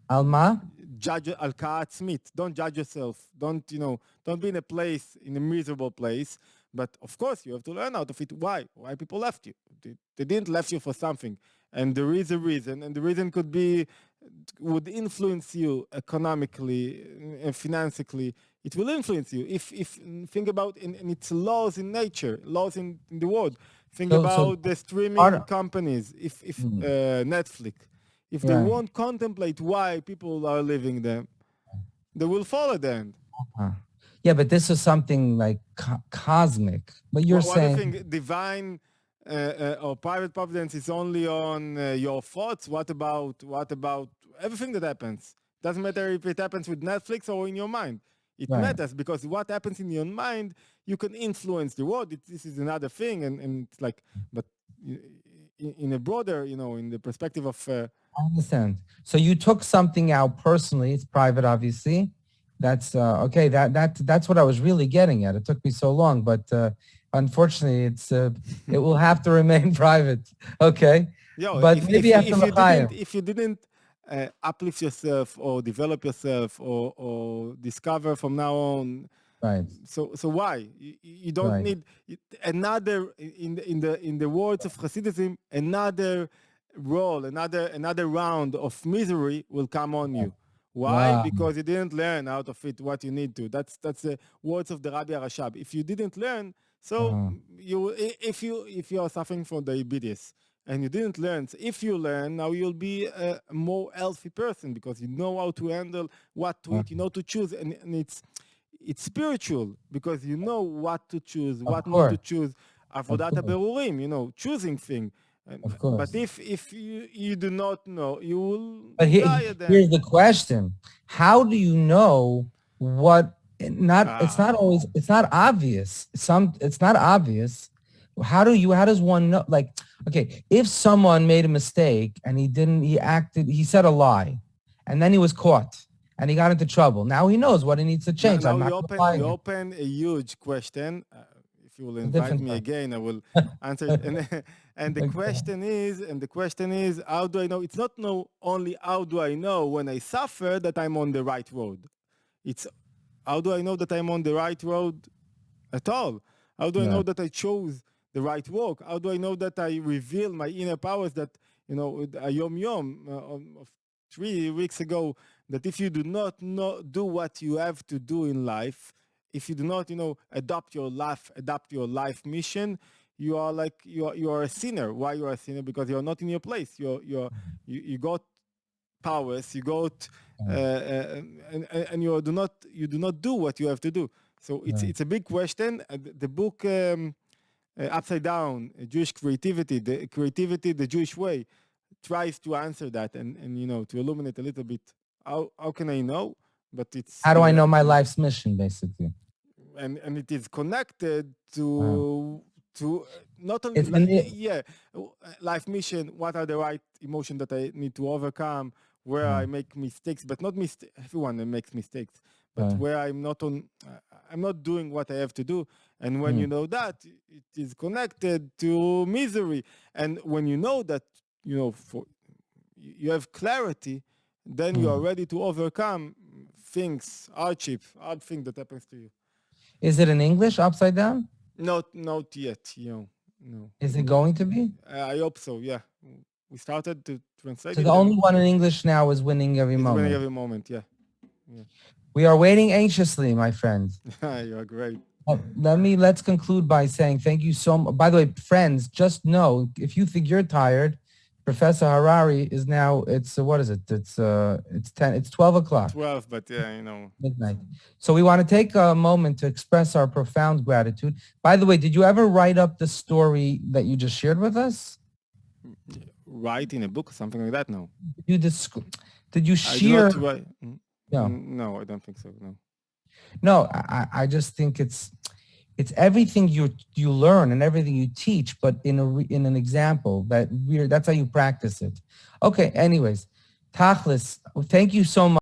Alma?
Judge alkaa עצמית. Don't judge yourself. Don't be in a place, in a miserable place. But of course, you have to learn out of it. Why people left you? They didn't left you for something, and there is a reason, and the reason would influence you economically and financially. It will influence you. If think about and it's laws in nature, laws in the world. Think about the streaming companies. If Netflix. If they won't contemplate why people are leaving them, they will follow them.
Yeah, but this is something like cosmic. But you're saying...
What do you think? Divine or private providence is only on your thoughts? What about everything that happens? Doesn't matter if it happens with Netflix or in your mind. It matters because what happens in your mind, you can influence the world. This is another thing. And it's like, but in a broader, in the perspective of...
I understand. So you took something out personally. It's private, obviously. That's okay. That's what I was really getting at. It took me so long, but unfortunately, it will have to remain private. Okay. But
if you didn't uplift yourself or develop yourself or discover from now on.
Right.
So why you don't need another in the words of Hasidism, another role, another round of misery will come on you. Why? Wow. Because you didn't learn out of it what you need to. That's the words of the Rabbi Rashab. If you didn't learn, so if you are suffering from diabetes and you didn't learn, so if you learn, now you'll be a more healthy person because you know how to handle what to eat, you know to choose, and it's spiritual because you know what to choose, what not to choose. Avodat berurim, choosing thing.
Of course.
But if you do not know, you will
die then. Here's the question. How do you know what it's not obvious. It's not obvious. How does one know? Like, okay, if someone made a mistake and he said a lie and then he was caught and he got into trouble. Now he knows what he needs to change.
Now you open a huge question. If you will invite me again, I will answer it. And the question is, how do I know? It's not only how do I know when I suffer that I'm on the right road. It's how do I know that I'm on the right road at all? How do I know that I chose the right walk? How do I know that I reveal my inner powers that, a yom of 3 weeks ago, that if you do not do what you have to do in life, if you do not, adapt your life mission, you are like you are a sinner. Why you are a sinner? Because you're not in your place. You got powers. You got and you do not do what you have to do. So it's a big question. The book Upside Down, Jewish Creativity, the Jewish Way, tries to answer that and to illuminate a little bit. How can I know? But it's
how do I know my life's mission, basically?
And it is connected to not only life mission. What are the right emotions that I need to overcome? Where I make mistakes, but not everyone makes mistakes, but where I'm not doing what I have to do. And when you know that, it is connected to misery. And when you know that, you have clarity, then you are ready to overcome hard things that happens to you.
Is it in English, Upside Down?
Not yet, no.
Is it going to be?
I hope so, yeah. We started to translate
it. So the only one in English now is Winning Every Moment.
Winning Every Moment, yeah.
We are waiting anxiously, my friend.
You are great.
Let's conclude by saying thank you so much. By the way, friends, just know, if you think you're tired, Professor Harari is now, what is it? It's 12 o'clock.
12, but
midnight. So we want to take a moment to express our profound gratitude. By the way, did you ever write up the story that you just shared with us?
Write in a book or something like that? No.
Did you share?
No, I don't think so.
No, I just think it's everything you learn and everything you teach, but in an example that's how you practice it. Okay. Anyways, Tachlis, thank you so much.